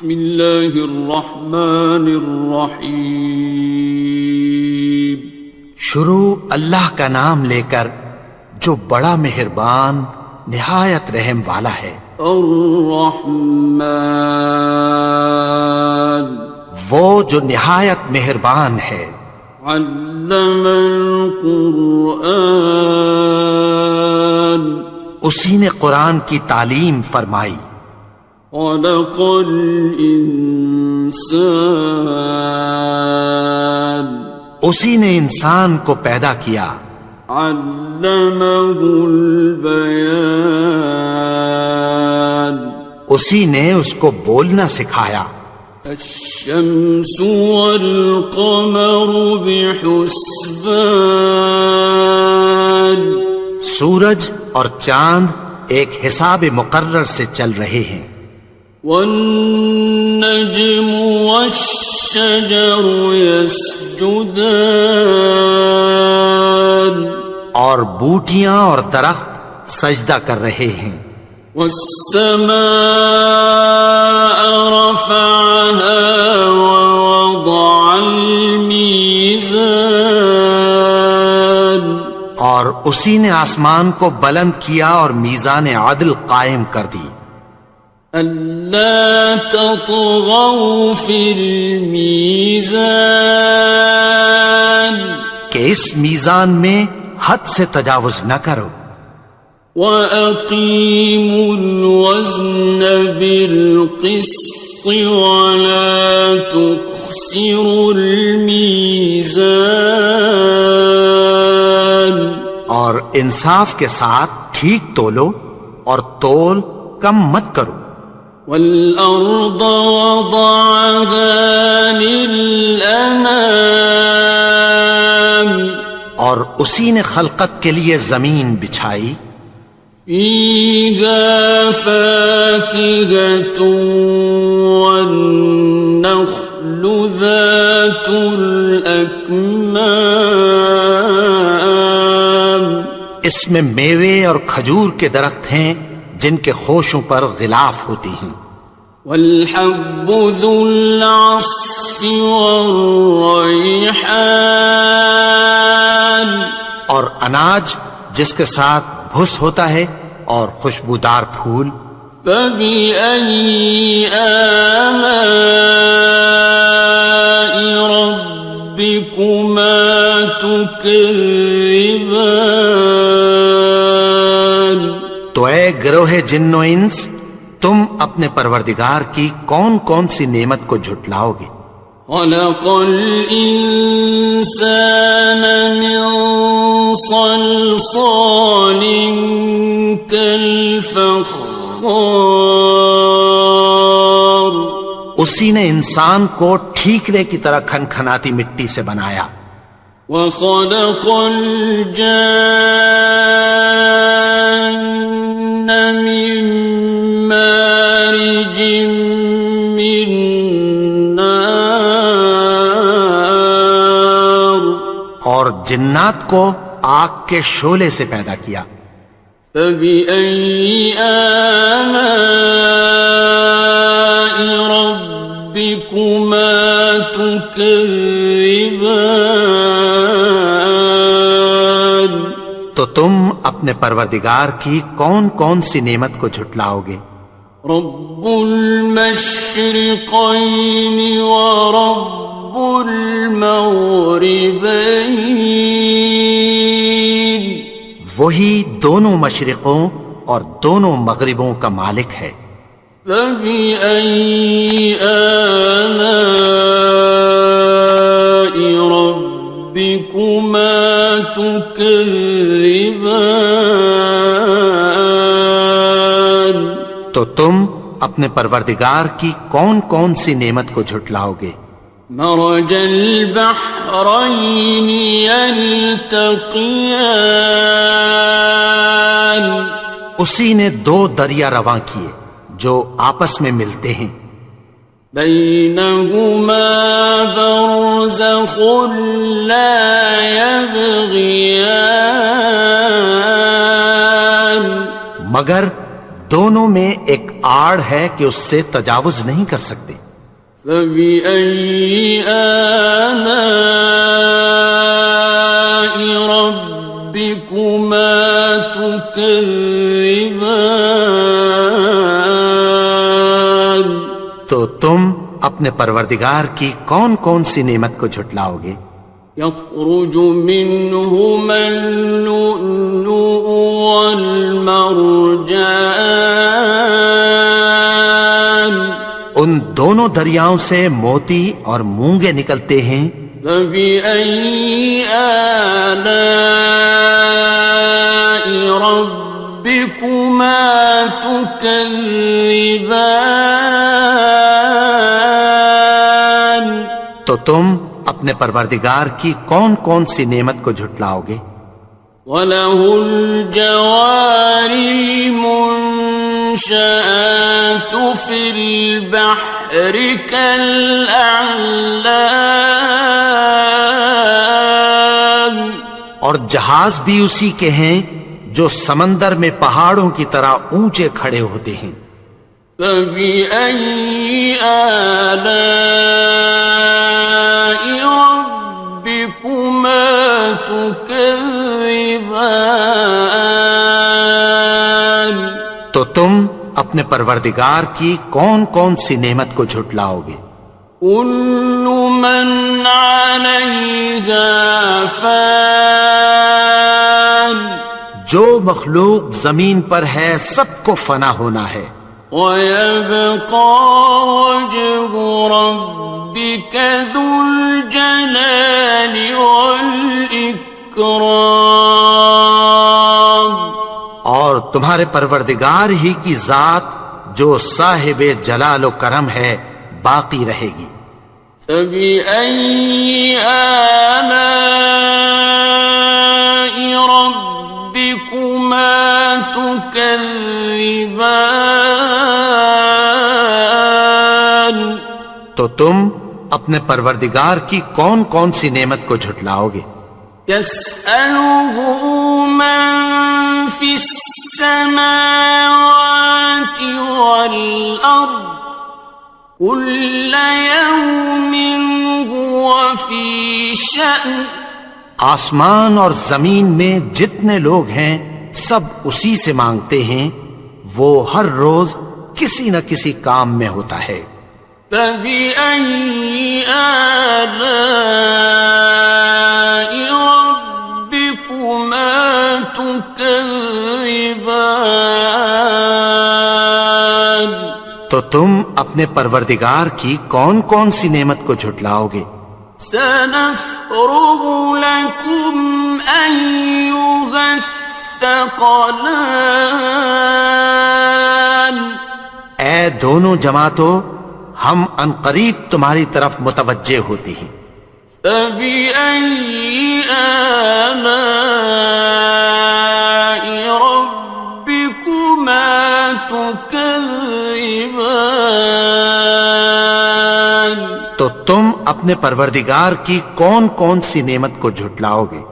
بسم اللہ الرحمن الرحیم. شروع اللہ کا نام لے کر جو بڑا مہربان نہایت رحم والا ہے. الرحمن وہ جو نہایت مہربان ہے. علم القرآن اسی نے قرآن کی تعلیم فرمائی. خلق الانسان اسی نے انسان کو پیدا کیا. علمہ البیان اسی نے اس کو بولنا سکھایا. الشمس والقمر بحسبان سورج اور چاند ایک حساب مقرر سے چل رہے ہیں. والنجم والشجر يسجدان اور بوٹیاں اور درخت سجدہ کر رہے ہیں. والسماء رفعها ووضع الميزان اور اسی نے آسمان کو بلند کیا اور میزان عدل قائم کر دی. ألا تطغوا في الميزان کہ اس میزان میں حد سے تجاوز نہ کرو. وَأَقِيمُوا الْوَزْنَ بِالْقِسْطِ وَلَا تُخْسِرُوا الْمِيزَانَ اور انصاف کے ساتھ ٹھیک تولو اور تول کم مت کرو. وَالْأَرْضَ وَضَعَهَا لِلْأَنَامِ اور اسی نے خلقت کے لیے زمین بچھائی. فِيهَا فَاكِهَةٌ وَالنَّخْلُ ذَاتُ الْأَكْمَامِ اس میں میوے اور کھجور کے درخت ہیں جن کے خوشوں پر غلاف ہوتی ہیں. وَالْحَبُّ ذُو الْعَصْفِ وَالرَّيْحَانِ اور اناج جس کے ساتھ بھس ہوتا ہے اور خوشبودار پھول. فَبِأَيِّ آلَاءِ رَبِّكُمَا تُكَذِّبَانِ تو اے گروہ جن و انس تم اپنے پروردگار کی کون کون سی نعمت کو جھٹلاؤ گے. خَلَقَ الْإِنسَانَ مِنْ صَلْصَالٍ كَالْفَخَّارِ اسی نے انسان کو ٹھیکرے کی طرح کھنکھناتی مٹی سے بنایا. وَخَلَقَ الْجَانَّ مِن مَّارِجٍ مِّن نَّارٍ اور جنات کو آگ کے شعلے سے پیدا کیا. فَبِأَيِّ آلَاءِ رَبِّكُمَا تُكَذِّبَانِ تو تم اپنے پروردگار کی کون کون سی نعمت کو جھٹلاؤ گے. رب المشرقین ورب المغربین وہی دونوں مشرقوں اور دونوں مغربوں کا مالک ہے. فَبِأَيِّ آلَاءِ رَبِّكُمَا تُكَذِّبَانِ تو تم اپنے پروردگار کی کون کون سی نعمت کو جھٹلاؤ گے. مرج البحرین یلتقیان اسی نے دو دریا رواں کیے جو آپس میں ملتے ہیں. بینہما برزخ لا یبغیان مگر دونوں میں ایک آڑ ہے کہ اس سے تجاوز نہیں کر سکتے۔ فبأي آلاء ربكما تكذبان؟ تو تم اپنے پروردگار کی کون کون سی نعمت کو جھٹلاؤ گے؟ يخرج منهما اللؤلؤ والمرجان، ان دونوں دریاؤں سے موتی اور مونگے نکلتے ہیں۔ فبأي آلاء ربكما تكذبان؟ تو تم اپنے پروردگار کی کون کون سی نعمت کو جھٹلاؤ گے؟ وَلَهُ الْجَوَارِ الْمُنشَآتُ فِي الْبَحْرِ كَالْأَعْلَامِ، اور جہاز بھی اسی کے ہیں جو سمندر میں پہاڑوں کی طرح اونچے کھڑے ہوتے ہیں۔ فَبِأَيِّ آلَاءِ رَبِّكُمَا تُكَذِّبَانِ؟ تو تم اپنے پروردگار کی کون کون سی نعمت کو جھٹلاؤ گے؟ كُلُّ مَنْ عَلَيْهَا فَانٍ، جو مخلوق زمین پر ہے سب کو فنا ہونا ہے۔ وَيَبْقَى وَجْهُ رَبِّكَ ذُو الْجَلَالِ وَالْإِكْرَامِ، اور تمہارے پروردگار ہی کی ذات جو صاحب جلال و کرم ہے باقی رہے گی۔ فَبِأَيِّ آلَاءِ رَبِّكُمَا تُكَذِّبَانِ؟ تو تم اپنے پروردگار کی کون کون سی نعمت کو جھٹلاؤ گے؟ يَسْأَلُهُ مَن فِي السَّمَاوَاتِ وَالْأَرْضِ كُلَّ يَوْمٍ هُوَ فِي شَأْنٍ، آسمان اور زمین میں جتنے لوگ ہیں سب اسی سے مانگتے ہیں، وہ ہر روز کسی نہ کسی کام میں ہوتا ہے۔ فَبِأَيِّ آلَاءِ رَبِّكُمَا تُكَذِّبَانِ؟ تو تم اپنے پروردگار کی کون کون سی نعمت کو جھٹلاؤ گے؟ سَنَفْرُغُ لَكُمْ أَيُّهَ الثَّقَلَانِ، اے دونوں جماعتوں، ہم عنقریب تمہاری طرف متوجہ ہوتے ہیں۔ فَبِأَيِّ آلَاءِ رَبِّكُمَا تُكَذِّبَانِ؟ تو تم اپنے پروردگار کی کون کون سی نعمت کو جھٹلاؤ گے؟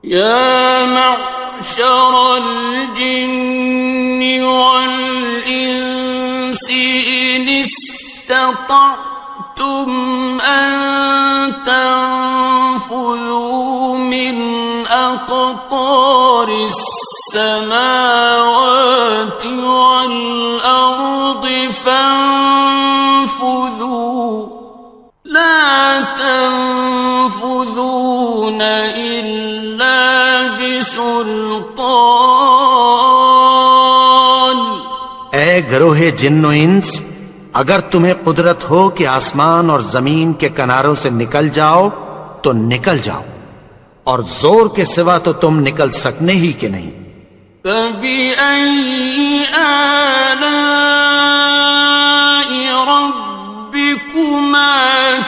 يَا مَعْشَرَ الْجِنِّ وَالْإِنسِ إِنِ اسْتَطَعْتُمْ أَن تَنفُذُوا مِنْ أَقْطَارِ السَّمَاوَاتِ وَالْأَرْضِ فَانفُذُوا لَا تَنفُذُونَ إِلَّا بِسُلْطَانٍ۔ اے گروہ جن و انس، اگر تمہیں قدرت ہو کہ آسمان اور زمین کے کناروں سے نکل جاؤ تو نکل جاؤ، اور زور کے سوا تو تم نکل سکنے ہی کہ نہیں۔ فَبِأَيِّ آلَاءِ رَبِّكُمَا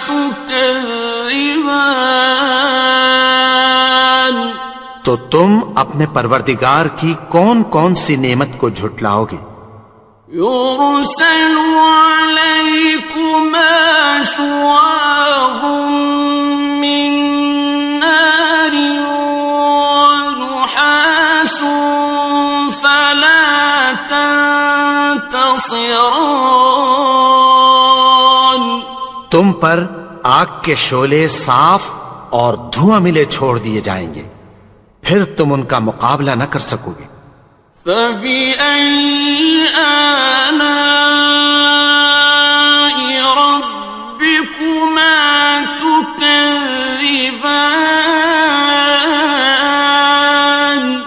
تُكَذِّبَانِ؟ تو تم اپنے پروردگار کی کون کون سی نعمت کو جھٹلاؤ گے؟ يُرْسَلُ عَلَيْكُمَا شُوَاظٌ مِّن نَّارٍ وَنُحَاسٌ فَلَا تَنتَصِرَانِ؟ تم پر آگ کے شعلے صاف اور دھواں ملے چھوڑ دیے جائیں گے، پھر تم ان کا مقابلہ نہ کر سکو گے۔ فَبِأَيِّ آلَاءِ رَبِّكُمَا تُكَذِّبَانِ؟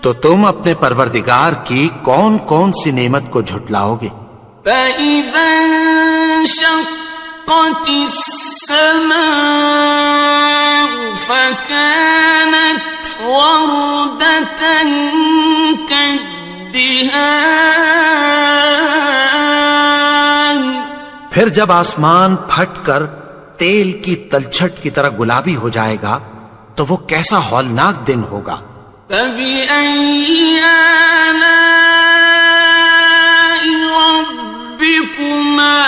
تو تم اپنے پروردگار کی کون کون سی نعمت کو جھٹلاؤ گے؟ فَإِذَا انشَقَّتِ السَّمَاءُ فَكَانَتْ وَرْدَةً كَالدِّهَانِ، پھر جب آسمان پھٹ کر تیل کی تلچھٹ کی طرح گلابی ہو جائے گا تو وہ کیسا ہولناک دن ہوگا۔ فَبِأَيِّ آلَاءِ رَبِّكُمَا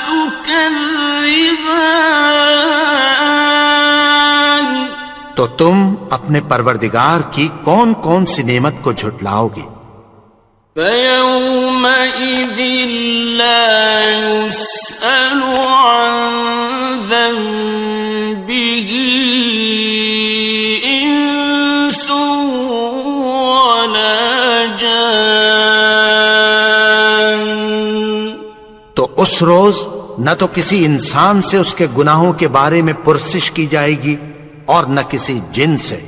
تُكَذِّبَانِ؟ تو تم اپنے پروردگار کی کون کون سی نعمت کو جھٹلاؤ گے؟ فَيَوْمَئِذٍ لَا يُسْأَلُ عَنْ ذَنبِهِ إِنسٌ وَلَا جَانٌ۔ تو اس روز نہ تو کسی انسان سے اس کے گناہوں کے بارے میں پرسش کی جائے گی اور نہ کسی جن سے۔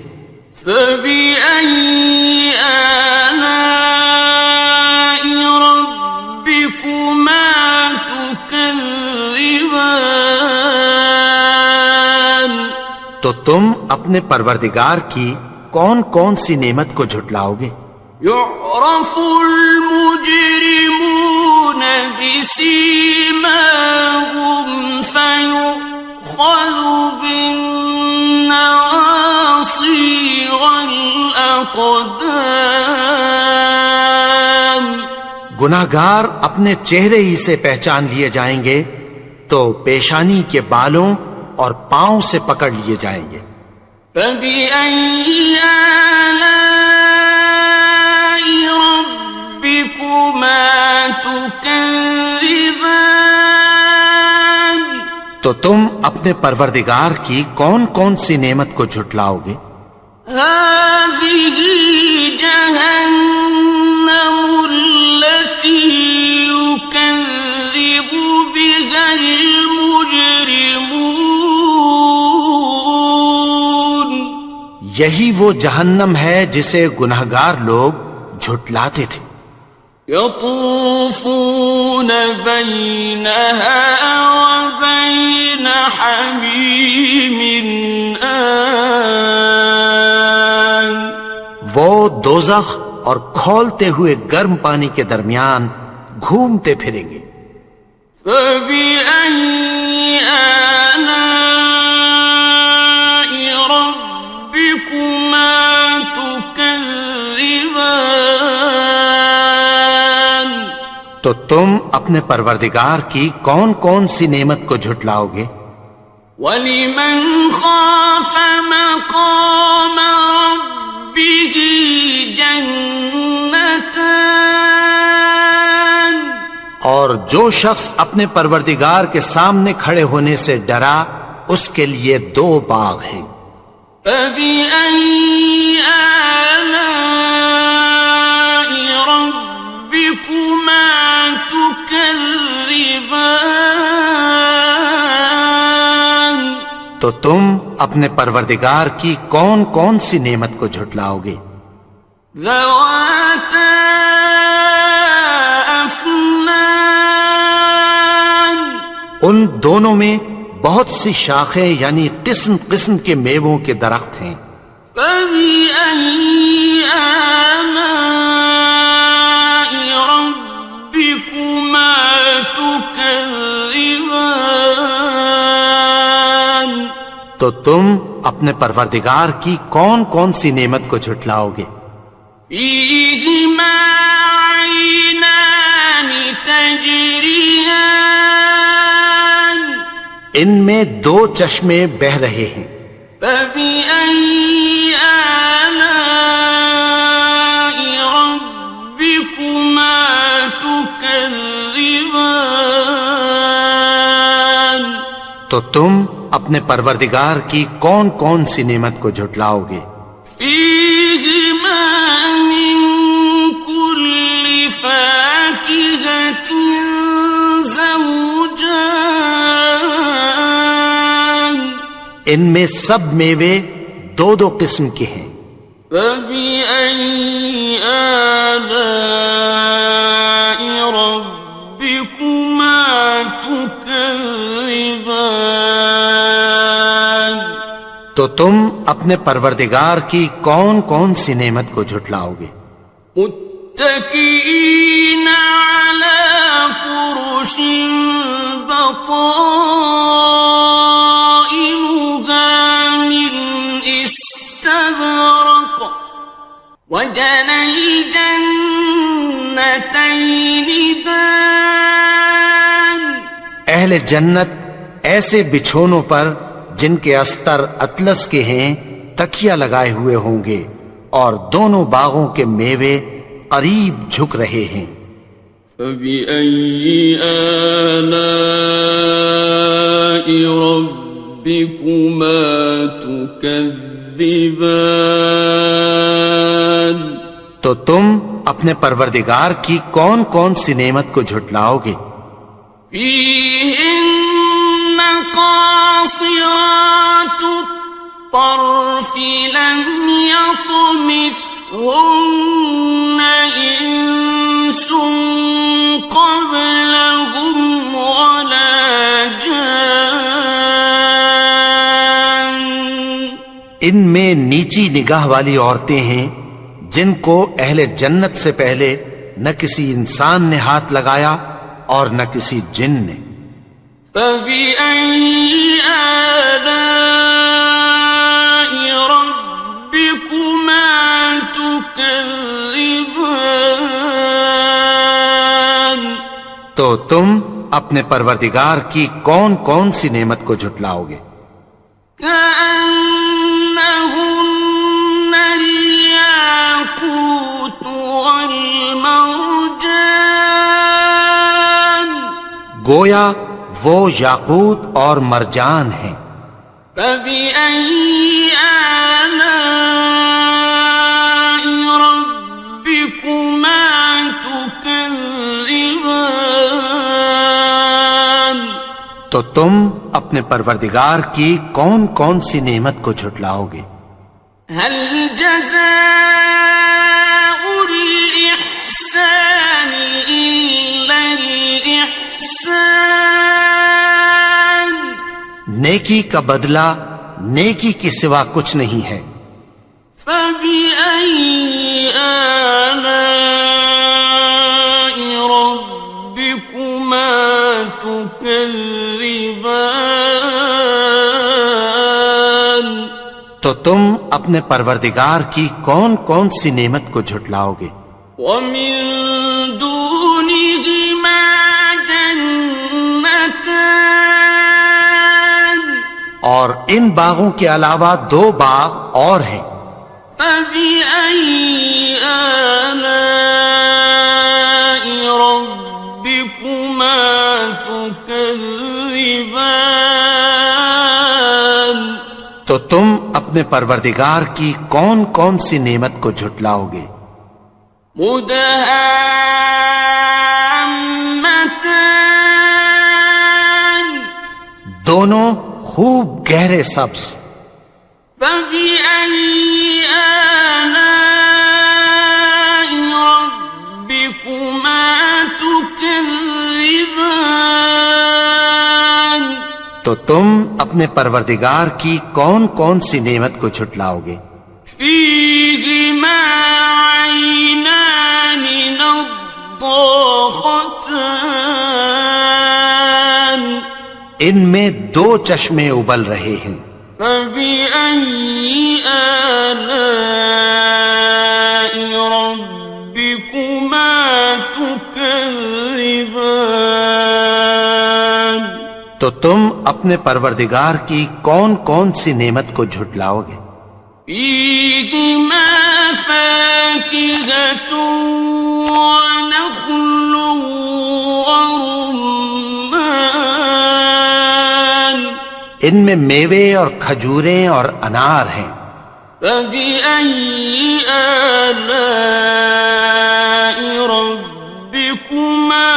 فَبِأَيِّ آلَاءِ رَبِّكُمَا تُكَذِّبَانِ؟ تو تم اپنے پروردگار کی کون کون سی نعمت کو جھٹلاؤ گے؟ يُعْرَفُ الْمُجْرِمُونَ بِسِيمَاهُمْ فَيُؤْخَذُ بِالنَّوَاصِي وَالْأَقْدَامِ۔ گناہگار اپنے چہرے ہی سے پہچان لیے جائیں گے تو پیشانی کے بالوں اور پاؤں سے پکڑ لیے جائیں گے۔ فَبِأَيِّ آلَاءِ رَبِّكُمَا تُكَذِّبَانِ؟ تو تم اپنے پروردگار کی کون کون سی نعمت کو جھٹلاؤ گے؟ هَٰذِهِ جَهَنَّمُ الَّتِي يُكَذِّبُ بِهَا الْمُجْرِمُونَ۔ یہی وہ جہنم ہے جسے گناہگار لوگ جھٹلاتے تھے۔ يَطُوفُونَ بَيْنَهَا وَبَيْنَ حَمِيمٍ آنٍ۔ وہ دوزخ اور کھولتے ہوئے گرم پانی کے درمیان گھومتے پھریں گے۔ فَبِأَيِّ آلَاءِ رَبِّكُمَا تُكَذِّبَانِ؟ تو تم اپنے پروردگار کی کون کون سی نعمت کو جھٹلاؤ گے؟ وَلِمَنْ خَافَ مَقَامَ رَبِّهِ جَنَّتَانِ؟ اور جو شخص اپنے پروردگار کے سامنے کھڑے ہونے سے ڈرا اس کے لیے 2 باغ ہیں۔ فَبِأَيِّ آلَاءِ رَبِّكُمَا تُكَذِّبَانِ؟ تو تم اپنے پروردگار کی کون کون سی نعمت کو جھٹلاؤ گے؟ ذَوَاتَا أَفْنَانٍ؟ ان دونوں میں بہت سی شاخیں یعنی قسم قسم کے میووں کے درخت ہیں۔ فَبِأَيِّ آلَاءِ رَبِّكُمَا تُكَذِّبَانِ؟ تو تم اپنے پروردگار کی کون کون سی نعمت کو جھٹلاؤ گے؟ فِيهِمَا عَيْنَانِ تَجْرِيَانِ؟ ان میں 2 چشمے بہ رہے ہیں۔ فَبِأَيِّ آلَاءِ رَبِّكُمَا تُكَذِّبَانِ؟ تو تم اپنے پروردگار کی کون کون سی نعمت کو جھٹلاؤ گے؟ فیہما من کل فاکہۃ زوجان، ان میں سب میوے دو دو قسم کے ہیں۔ فبأي آلاء ربكما تكذبان، تو تم اپنے پروردگار کی کون کون سی نعمت کو جھٹلاؤ گے؟ متكئين على فرش بطائنها من استبرق، وجنى الجنتين دان، اہل جنت ایسے بچھونوں پر جن کے استر اطلس کے ہیں تکیہ لگائے ہوئے ہوں گے، اور دونوں باغوں کے میوے قریب جھک رہے ہیں۔ فبأي آلاء ربكما تكذبان، تو تم اپنے پروردگار کی کون کون سی نعمت کو جھٹلاؤ گے؟ فيهن قاصرات الطرف لم يطمثهن إنس قبلهم ولا جان، ان میں نیچی نگاہ والی عورتیں ہیں جن کو اہل جنت سے پہلے نہ کسی انسان نے ہاتھ لگایا اور نہ کسی جن نے۔ فبأي آلاء ربكما تكذبان، تو تم اپنے پروردگار کی کون کون سی نعمت کو جھٹلاؤ گے؟ كأنهن الياقوت والمرجان، گویا وہ یاقوت اور مرجان ہیں۔ فبأي آلاء ربكما تكذبان، تو تم اپنے پروردگار کی کون کون سی نعمت کو جھٹلاؤ گے؟ هل جزاء الإحسان إلا الإحسان، نیکی کا بدلہ نیکی کے سوا کچھ نہیں ہے۔ فبأي آلاء ربكما تكذبان، تو تم اپنے پروردگار کی کون کون سی نعمت کو جھٹلاؤ گے؟ ومن دونهما جنتان، اور ان باغوں کے علاوہ دو باغ اور ہیں۔ فبأي آلاء ربكما تكذبان، تو تم اپنے پروردگار کی کون کون سی نعمت کو جھٹلاؤ گے؟ مدهامتان، دونوں خوب گہرے سبز۔ فبأي آلاء ربكما تكذبان، تو تم اپنے پروردگار کی کون کون سی نعمت کو جھٹلاؤ گے؟ فيهما عينان نضاختان، ان میں دو چشمے ابل رہے ہیں۔ فبأي آلاء ربكما تكذبان، تو تم اپنے پروردگار کی کون کون سی نعمت کو جھٹلاؤ گے؟ فيهما فاكهة ونخل ورمان، ان میں میوے اور کھجوریں اور انار ہیں۔ فبأي آلاء ربكما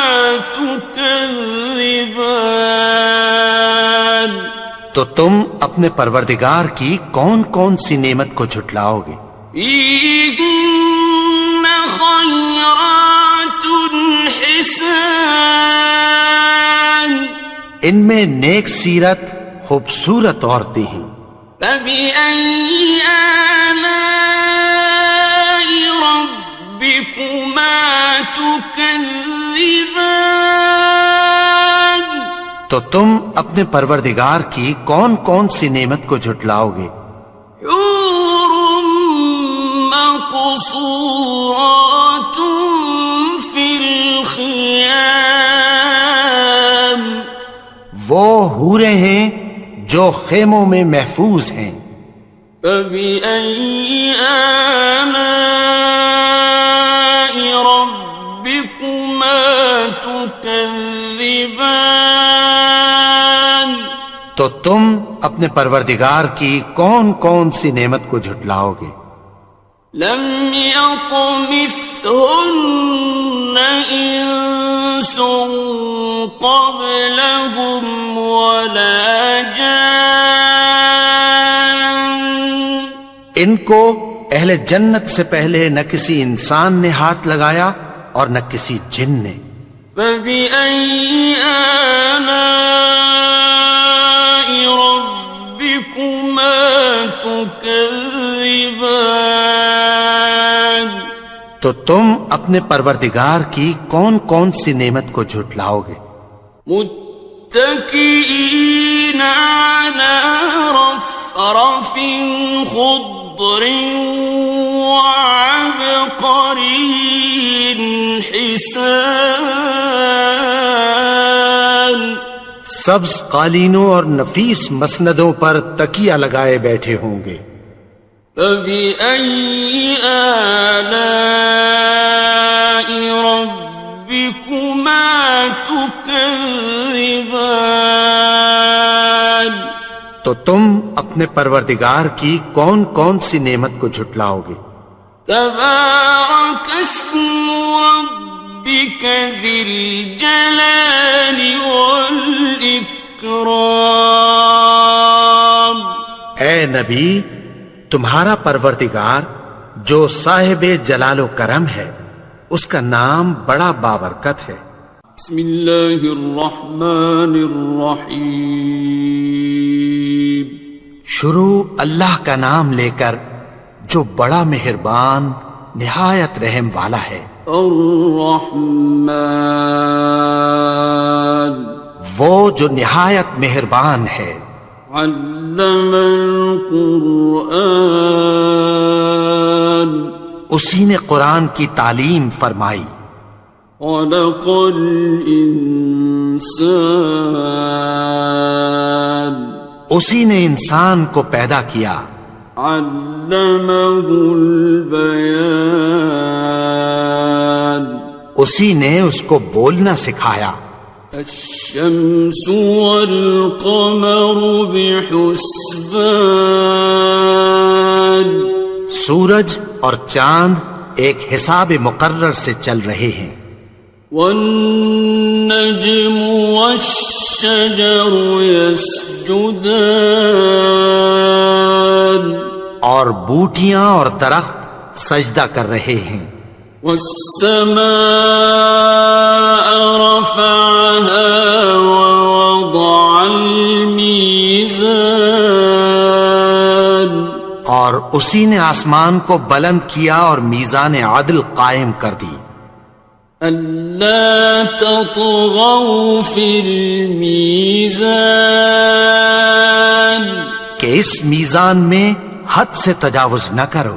تكذبان؟ تو تم اپنے پروردگار کی کون کون سی نعمت کو جھٹلاؤ گے؟ فيهن خيرات حسان، ان میں نیک سیرت خوبصورت عورتیں ہیں۔ فبأي آلاء ربكما تكذبان؟ تو تم اپنے پروردگار کی کون کون سی نعمت کو جھٹلاؤ گے؟ حور مقصورات في الخيام، وہ حوریں ہیں جو خیموں میں محفوظ ہیں۔ فبأي آلاء ربكما تكذبان؟ تو تم اپنے پروردگار کی کون کون سی نعمت کو جھٹلاؤ گے؟ لم يطمثهن إنس قبلهم ولا جان، ان کو اہل جنت سے پہلے نہ کسی انسان نے ہاتھ لگایا اور نہ کسی جن نے۔ فبأي آلاء ربكما تكذبان؟ تو تم اپنے پروردگار کی کون کون سی نعمت کو جھٹلاؤ گے؟ متكئين على رفرف خضر وعبقري حسان، سبز قالینوں اور نفیس مسندوں پر تکیہ لگائے بیٹھے ہوں گے۔ فبأي آلاء ربكما تكذبان؟ تو تم اپنے پروردگار کی کون کون سی نعمت کو جھٹلاؤ گے؟ تبارك اسم ربك ذي الجلال والإكرام۔ اے نبی، تمہارا پروردگار جو صاحب جلال و کرم ہے، اس کا نام بڑا بابرکت ہے۔ بسم اللہ الرحمن الرحیم، شروع اللہ کا نام لے کر جو بڑا مہربان نہایت رحم والا ہے۔ الرحمن، وہ جو نہایت مہربان ہے۔ علم القرآن، اسی نے قرآن کی تعلیم فرمائی۔ خلق الانسان، اسی نے انسان کو پیدا کیا۔ علمہ البیان، اسی نے اس کو بولنا سکھایا۔ الشمس والقمر بحسبان، سورج اور چاند ایک حساب مقرر سے چل رہے ہیں۔ والنجم والشجر يسجدان، اور بوٹیاں اور درخت سجدہ کر رہے ہیں۔ والسماء رفعها ووضع الميزان، اور اسی نے آسمان کو بلند کیا اور میزان عدل قائم کر دی۔ ألا تطغوا في الميزان، کہ اس میزان میں حد سے تجاوز نہ کرو۔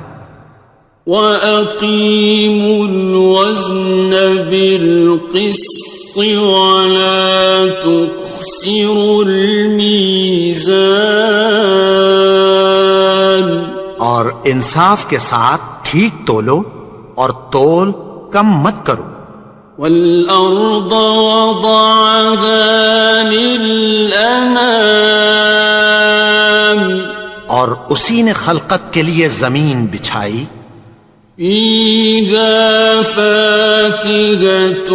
وَأَقِيمُوا الْوَزْنَ بِالْقِسْطِ وَلَا تُخْسِرُوا الْمِيزَانَ، اور انصاف کے ساتھ ٹھیک تولو اور تول کم مت کرو۔ وَالْأَرْضَ وَضَعَهَا لِلْأَنَامِ، اور اسی نے خلقت کے لیے زمین بچھائی، فيها فاكهة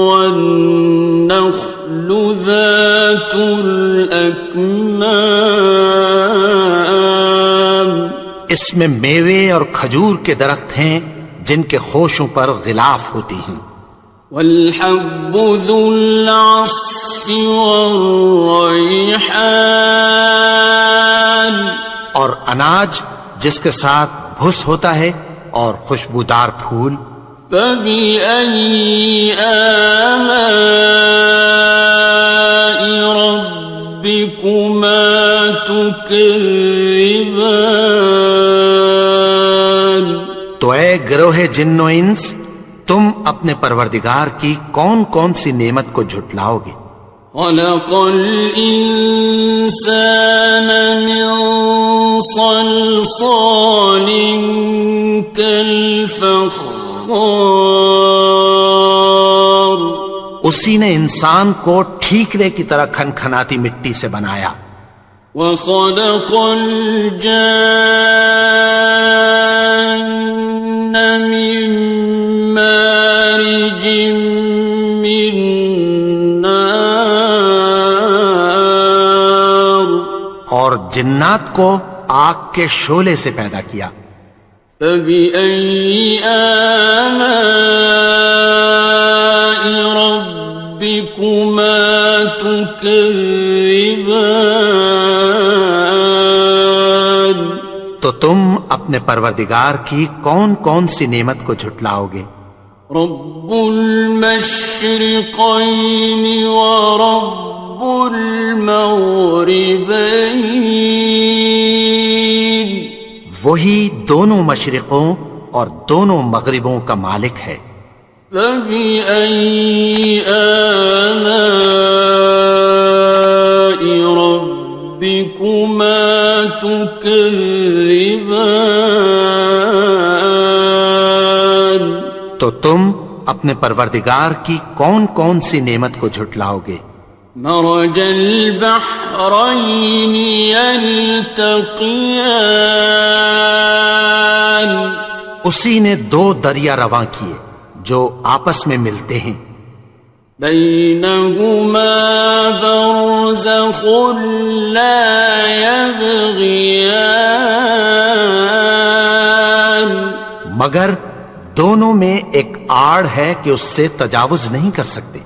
والنخل ذات الأكمام، اس میں میوے اور کھجور کے درخت ہیں جن کے خوشوں پر غلاف ہوتی ہیں، والحب ذو العصف والریحان، اور اناج جس کے ساتھ بھس ہوتا ہے اور خوشبودار پھول، فبأي آلاء ربكما تكذبان۔ تو اے گروہ جن و انس، تم اپنے پروردگار کی کون کون سی نعمت کو جھٹلاؤ گے؟ خلق الإنسان من صلصال كالفخار، اسی نے انسان کو ٹھیکرے کی طرح کھنکھناتی مٹی سے بنایا، وخلق الجان من مارج من نار، اور جنات کو آگ کے شعلے سے پیدا کیا، فبأي آلاء ربكما تكذبان۔ تو تم اپنے پروردگار کی کون کون سی نعمت کو جھٹلاؤ گے؟ رب المشرقين ورب المغربين، وہی دونوں مشرقوں اور دونوں مغربوں کا مالک ہے، فبأي آلاء ربكما تكذبان۔ تو تم اپنے پروردگار کی کون کون سی نعمت کو جھٹلاؤ گے؟ مرج البحرين يلتقيان، اسی نے دو دریا رواں کیے جو آپس میں ملتے ہیں، بينهما برزخ لا يبغيان، مگر دونوں میں ایک آڑ ہے کہ اس سے تجاوز نہیں کر سکتے،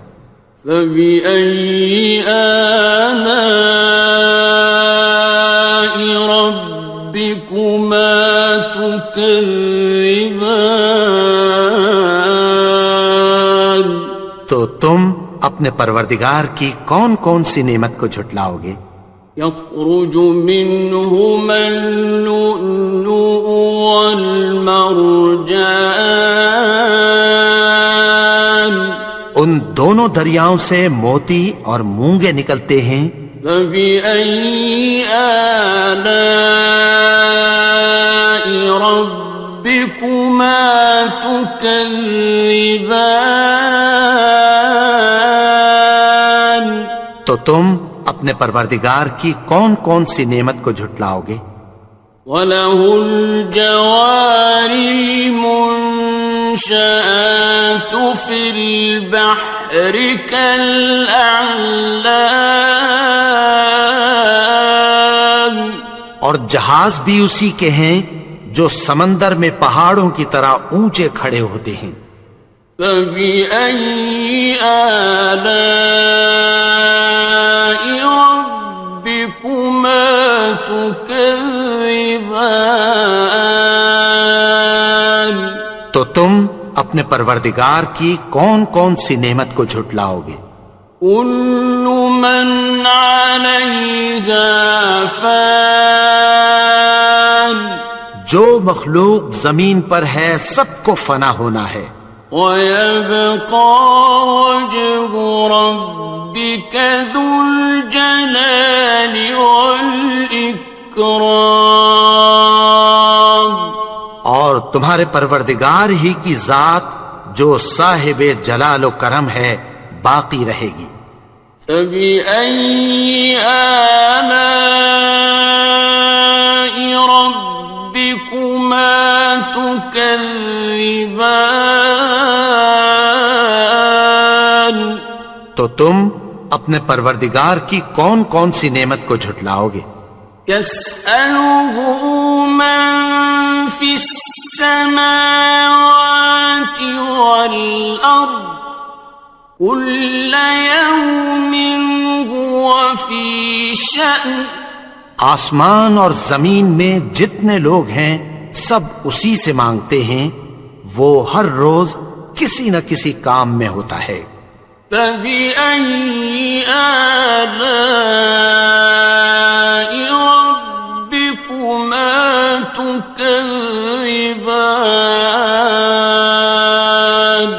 فبأي آلاء ربكما تكذبان۔ تو تم اپنے پروردگار کی کون کون سی نعمت کو جھٹلاؤ گے؟ يخرج منهما اللؤلؤ والمرجان، ان دونوں دریاؤں سے موتی اور مونگے نکلتے ہیں، فبأي آلاء ربكما تكذبان۔ تو تم اپنے پروردگار کی کون کون سی نعمت کو جھٹلاؤ گے؟ وَلَهُ الْجَوَارِ الْمُنشَآتُ فِي الْبَحْرِ كَالْأَعْلَامِ، اور جہاز بھی اسی کے ہیں جو سمندر میں پہاڑوں کی طرح اونچے کھڑے ہوتے ہیں، فَبِأَيِّ آلَاءِ رَبِّكُمَا تُكَذِّبَانِ۔ تو تم اپنے پروردگار کی کون کون سی نعمت کو جھٹلاؤ گے؟ كل من عليها فان، جو مخلوق زمین پر ہے سب کو فنا ہونا ہے، ويبقى وجه ربك ذو الجلال والإكرام، اور تمہارے پروردگار ہی کی ذات جو صاحب جلال و کرم ہے باقی رہے گی۔ فبأي آلاء تكذبان تو تم اپنے پروردگار کی کون کون سی نعمت کو جھٹلاؤ گے؟ يسأله من في السماوات والأرض كل يوم هو في شأن آسمان اور زمین میں جتنے لوگ ہیں سب اسی سے مانگتے ہیں، وہ ہر روز کسی نہ کسی کام میں ہوتا ہے۔ فبأي آلاء ربكما تكذبان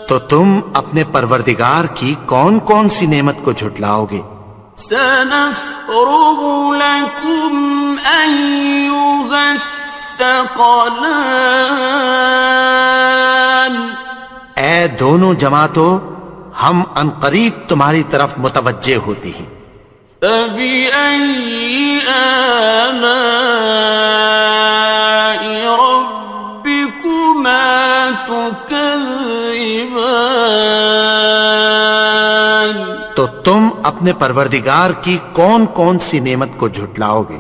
تو تم اپنے پروردگار کی کون کون سی نعمت کو جھٹلاؤ گے؟ سنفرغ لكم أيها الثقلان اے دونوں جماعتوں، ہم عنقریب تمہاری طرف متوجہ ہوتے ہیں۔ فبأي آلاء ربكما تكذبان تو تم اپنے پروردگار کی کون کون سی نعمت کو جھٹلاؤ گے؟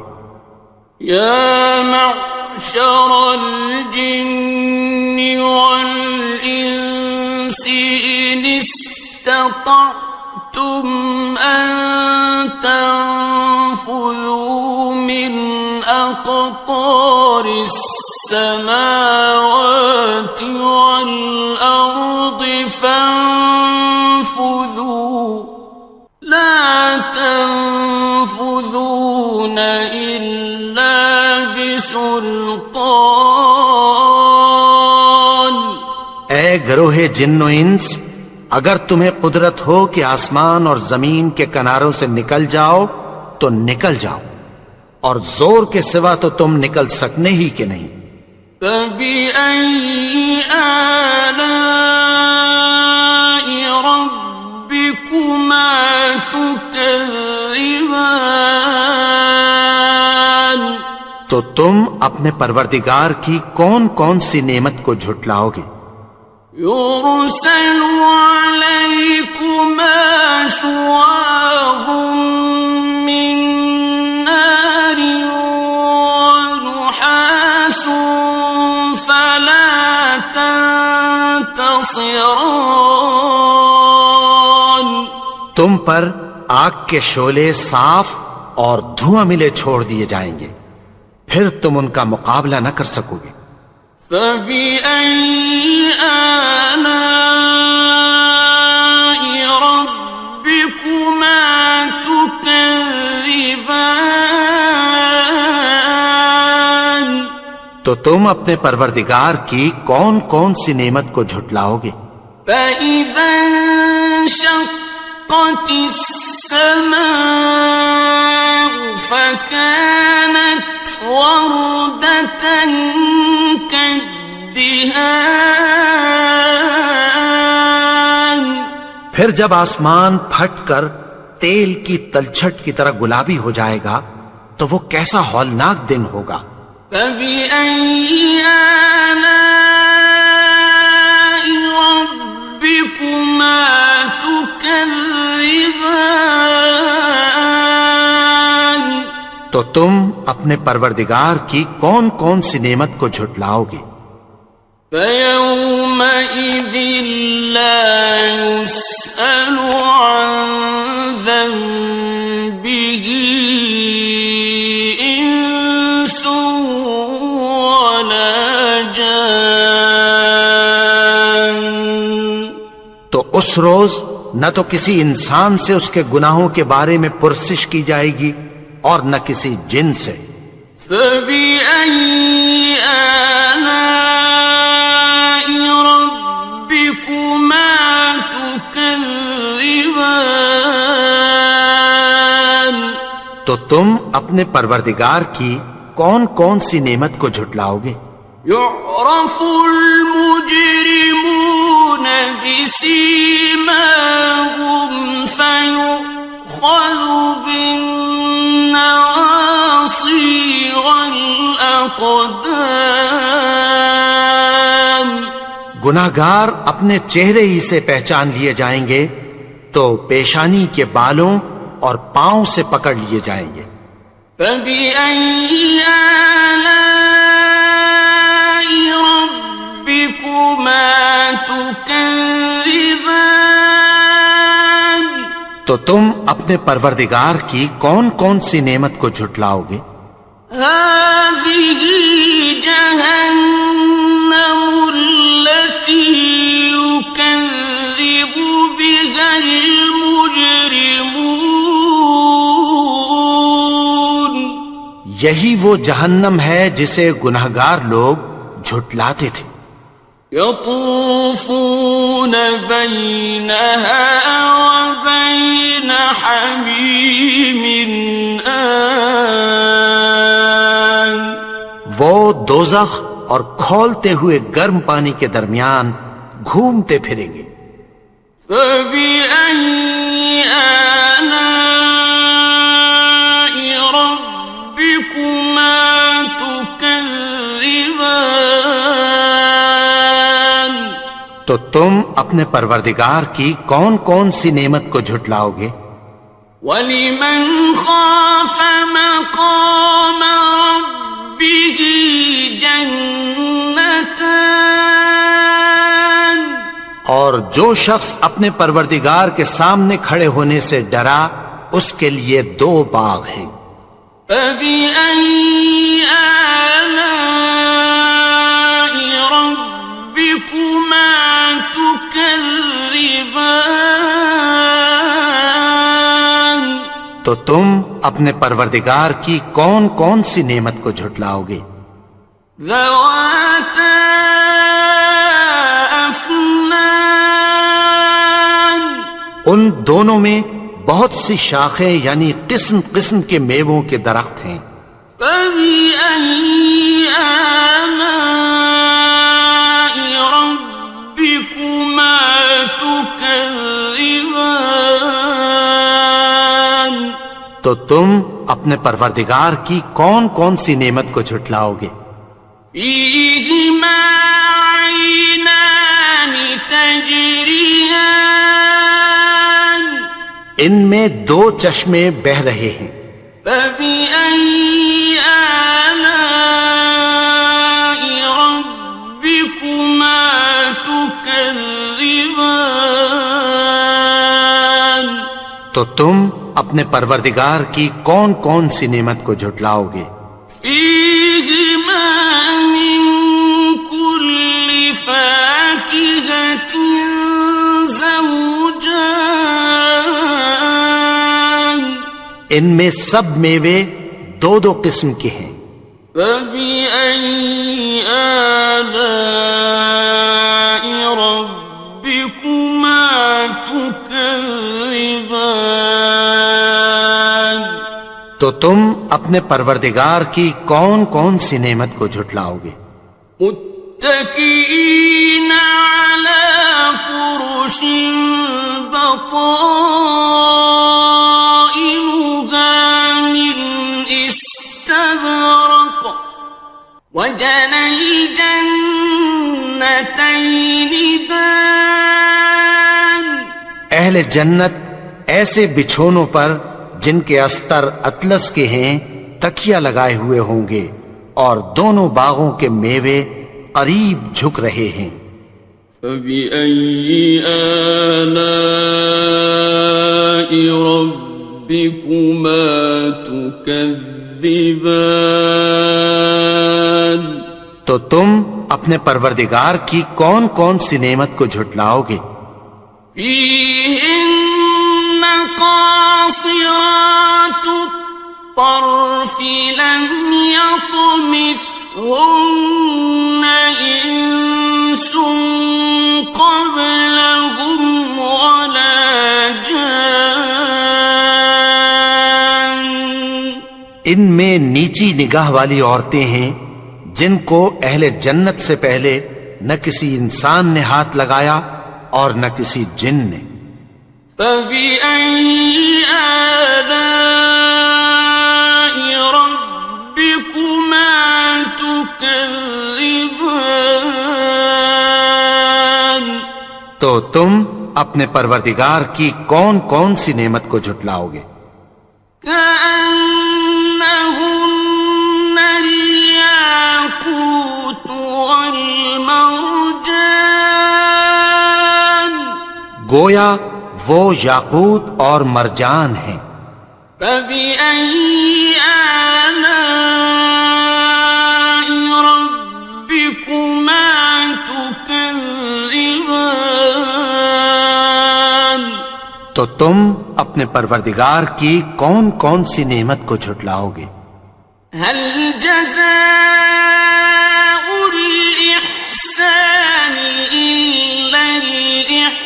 يا معشر الجن والإنس إن استطعتم أن تنفذوا من أقطار السماوات والأرض فانفذوا لا تنفذون إلا بسلطان اے گروہ جن و انس، اگر تمہیں قدرت ہو کہ آسمان اور زمین کے کناروں سے نکل جاؤ تو نکل جاؤ، اور زور کے سوا تو تم نکل سکنے ہی کہ نہیں۔ فبأي آلاء ربكما تكذبان تو تم اپنے پروردگار کی کون کون سی نعمت کو جھٹلاؤ گے؟ يرسل عليكما شواظ من نار ونحاس فلا تنتصران تم پر آگ کے شعلے صاف اور دھواں ملے چھوڑ دیے جائیں گے، پھر تم ان کا مقابلہ نہ کر سکو گے۔ فبأي آلاء ربكما تكذبان تو تم اپنے پروردگار کی کون کون سی نعمت کو جھٹلاؤ گے؟ فإذا انشقت السماء فكانت وردة كالدهان پھر جب آسمان پھٹ کر تیل کی تلچھٹ کی طرح گلابی ہو جائے گا تو وہ کیسا ہولناک دن ہوگا۔ فبأي آلاء ربكما تكذبان تو تم اپنے پروردگار کی کون کون سی نعمت کو جھٹلاؤ گے؟ فيومئذ لا يسأل عن ذنبه إنس ولا جان تو اس روز نہ تو کسی انسان سے اس کے گناہوں کے بارے میں پرسش کی جائے گی اور نہ کسی جن سے۔ فبأي آلاء ربكما تكذبان تو تم اپنے پروردگار کی کون کون سی نعمت کو جھٹلاؤ گے؟ يعرف المجرمون بسيماهم فيؤخذ بالنواصي والأقدام گناہگار اپنے چہرے ہی سے پہچان لیے جائیں گے تو پیشانی کے بالوں اور پاؤں سے پکڑ لیے جائیں گے۔ فَبِأَيِّ آلَاءِ رَبِّكُمَا تُكَذِّبَانِ؟ تو تم اپنے پروردگار کی کون کون سی نعمت کو جھٹلاؤ گے؟ هَٰذِهِ جَهَنَّمُ الَّتِي يُكَذِّبُ بِهَا الْمُجْرِمُونَ۔ یہی وہ جہنم ہے جسے گناہگار لوگ جھٹلاتے تھے۔ يطوفون بينها وبين حميم آن۔ وہ دوزخ اور کھولتے ہوئے گرم پانی کے درمیان گھومتے پھریں گے۔ فَبِأَيِّ آلَاءِ رَبِّكُمَا تُكَذِّبَانِ؟ تو تم اپنے پروردگار کی کون کون سی نعمت کو جھٹلاؤ گے؟ وَلِمَنْ خَافَ مَقَامَ رَبِّهِ جَنَّتَانِ؟ اور جو شخص اپنے پروردگار کے سامنے کھڑے ہونے سے ڈرا اس کے لیے 2 باغ ہیں۔ فَبِأَيِّ آلَاءِ رَبِّكُمَا تُكَذِّبَانِ؟ تو تم اپنے پروردگار کی کون کون سی نعمت کو جھٹلاؤ گے؟ ذَوَاتَا أَفْنَانٍ؟ ان دونوں میں بہت سی شاخیں یعنی قسم قسم کے میووں کے درخت ہیں۔ فَبِأَيِّ آلَاءِ رَبِّكُمَا تُكَذِّبَانِ؟ تو تم اپنے پروردگار کی کون کون سی نعمت کو جھٹلاؤ گے؟ فِيهِمَا عَيْنَانِ تَجْرِيَانِ؟ ان میں 2 چشمے بہ رہے ہیں۔ فَبِأَيِّ آلَاءِ رَبِّكُمَا تُكَذِّبَانِ؟ تو تم اپنے پروردگار کی کون کون سی نعمت کو جھٹلاؤ گے؟ فِيهِمَا مِن كُلِّ فَاكِهَةٍ زَوْجَانِ؟ ان میں سب میوے 2 قسم کے ہیں۔ فَبِأَيِّ آلَاءِ رَبِّكُمَا تُكَذِّبَانِ؟ تو تم اپنے پروردگار کی کون کون سی نعمت کو جھٹلاؤ گے؟ متكئين على فرش بطائنها من استبرق وجنى الجنتين دان۔ اہل جنت ایسے بچھونوں پر جن کے استر اطلس کے ہیں تکیہ لگائے ہوئے ہوں گے اور دونوں باغوں کے میوے قریب جھک رہے ہیں۔ فَبِأَيِّ آلَاءِ رَبِّكُمَا تُكَذِّبَانِ؟ تو تم اپنے پروردگار کی کون کون سی نعمت کو جھٹلاؤ گے؟ فِيهِنَّ قَاصِرَاتُ الطَّرْفِ لَمْ يَطْمِثْهُنَّ إِنسٌ قَبْلَهُمْ وَلَا جَانٌّ۔ ان میں نیچی نگاہ والی عورتیں ہیں جن کو اہل جنت سے پہلے نہ کسی انسان نے ہاتھ لگایا اور نہ کسی جن نے۔ فَبِأَيِّ آلَاءِ رَبِّكُمَا تُكَذِّبَانِ؟ تو تم اپنے پروردگار کی کون کون سی نعمت کو جھٹلاؤ گے؟ كأنهن الياقوت والمرجان گویا وہ یاقوت اور مرجان ہیں۔ فبأي آلاء ربكما تكذبان تو تم اپنے پروردگار کی کون کون سی نعمت کو جھٹلاؤ گے؟ هل جزاء الإحسان إلا الإحسان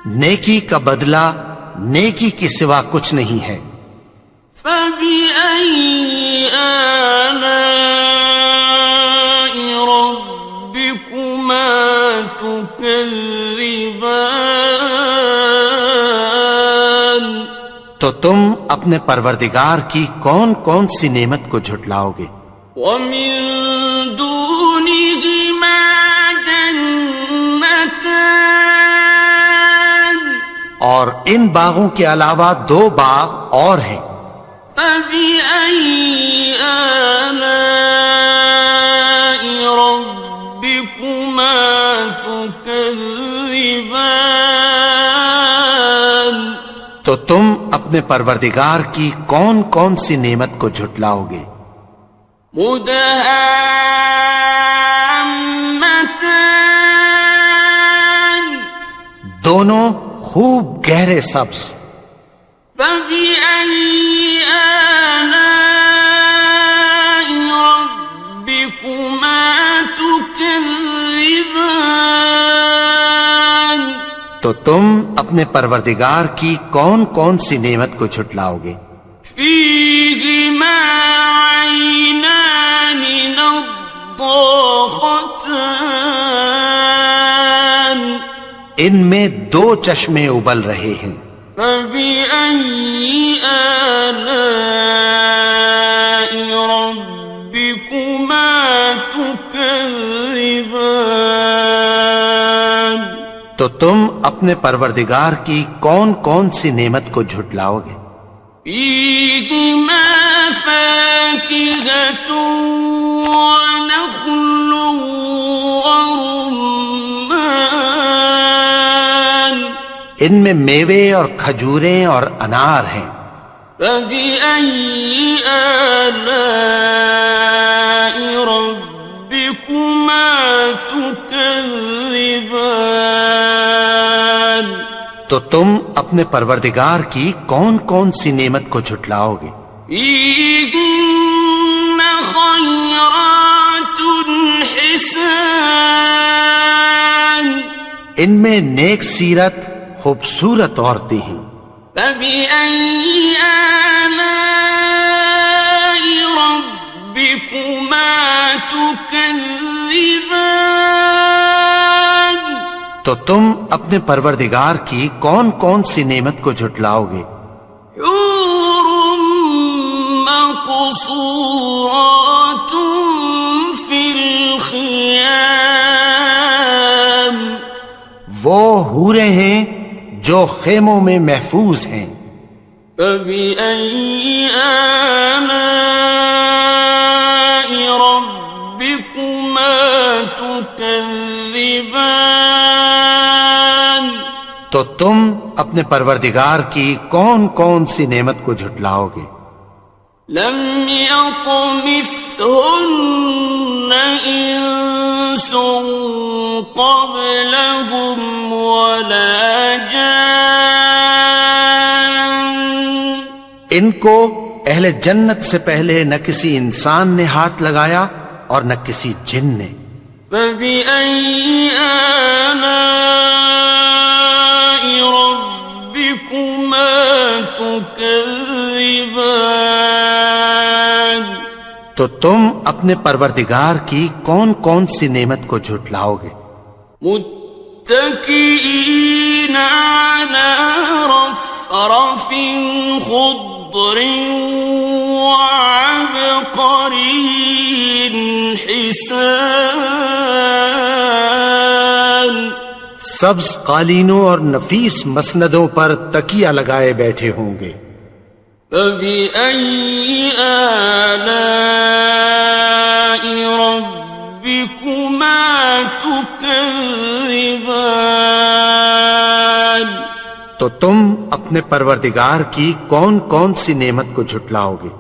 نیکی کا بدلہ نیکی کے سوا کچھ نہیں ہے۔ فبأي آلاء ربكما تكذبان تو تم اپنے پروردگار کی کون کون سی نعمت کو جھٹلاؤ گے؟ ومن دونهما جنتان اور ان باغوں کے علاوہ دو باغ اور ہیں۔ فبأي آلاء ربكما تكذبان تو تم اپنے پروردگار کی کون کون سی نعمت کو جھٹلاؤ گے؟ مدهامتان دونوں خوب گہرے سبز۔ فبأي آلاء ربكما تكذبان تو تم اپنے پروردگار کی کون کون سی نعمت کو جھٹلاؤ گے؟ فيهما عينان نضاختان ان میں دو چشمے ابل رہے ہیں۔ فبأي آلاء ربكما تكذبان تو تم اپنے پروردگار کی کون کون سی نعمت کو جھٹلاؤ گے؟ فيهما فاكهة ونخل ورمان ان میں میوے اور کھجوریں اور انار ہیں۔ فبأي آلاء ربكما تكذبان تو تم اپنے پروردگار کی کون کون سی نعمت کو جھٹلاؤ گے؟ فيهن خيرات حسان ان میں نیک سیرت خوبصورت عورتیں ہیں۔ فبأي آلاء ربكما تكذبان تو تم اپنے پروردگار کی کون کون سی نعمت کو جھٹلاؤ گے؟ حور مقصورات في الخيام وہ حوریں ہیں جو خیموں میں محفوظ ہیں۔ فبأي آلاء ربكما تكذبان تو تم اپنے پروردگار کی کون کون سی نعمت کو جھٹلاؤ گے؟ لم يطمثهن إنس قبلهم ولا جان ان کو اہل جنت سے پہلے نہ کسی انسان نے ہاتھ لگایا اور نہ کسی جن نے۔ فبأي آلاء ربكما تكذبان تو تم اپنے پروردگار کی کون کون سی نعمت کو جھٹلاؤ گے؟ متكئين على رفرف خضر وعبقري حسان سبز قالینوں اور نفیس مسندوں پر تکیہ لگائے بیٹھے ہوں گے. فَبِأَيِّ آلَاءِ رَبِّكُمَا تُكَذِّبَانِ. تو تم اپنے پروردگار کی کون کون سی نعمت کو جھٹلاؤ گے؟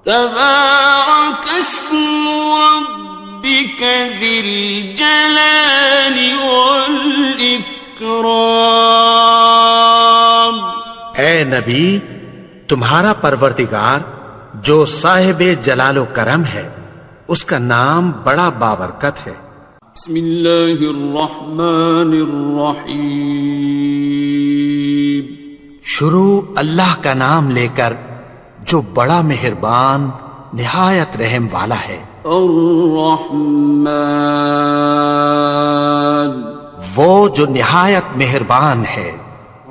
تبارک اسم ربک ذی الجلال والاکرام. اے نبی، تمہارا پروردگار جو صاحب جلال و کرم ہے، اس کا نام بڑا بابرکت ہے. بسم اللہ الرحمن الرحیم. شروع اللہ کا نام لے کر جو بڑا مہربان نہایت رحم والا ہے. الرحمن، وہ جو نہایت مہربان ہے.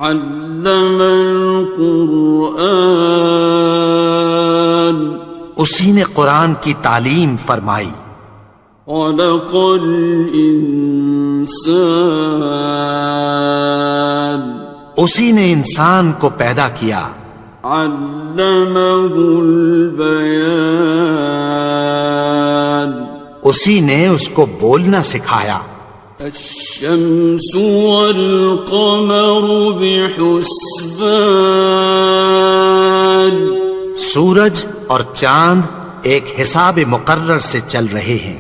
علم القرآن، اسی نے قرآن کی تعلیم فرمائی. خلق الانسان، اسی نے انسان کو پیدا کیا. علمہ البیان، اسی نے اس کو بولنا سکھایا. الشمس والقمر بحسبان، سورج اور چاند ایک حساب مقرر سے چل رہے ہیں.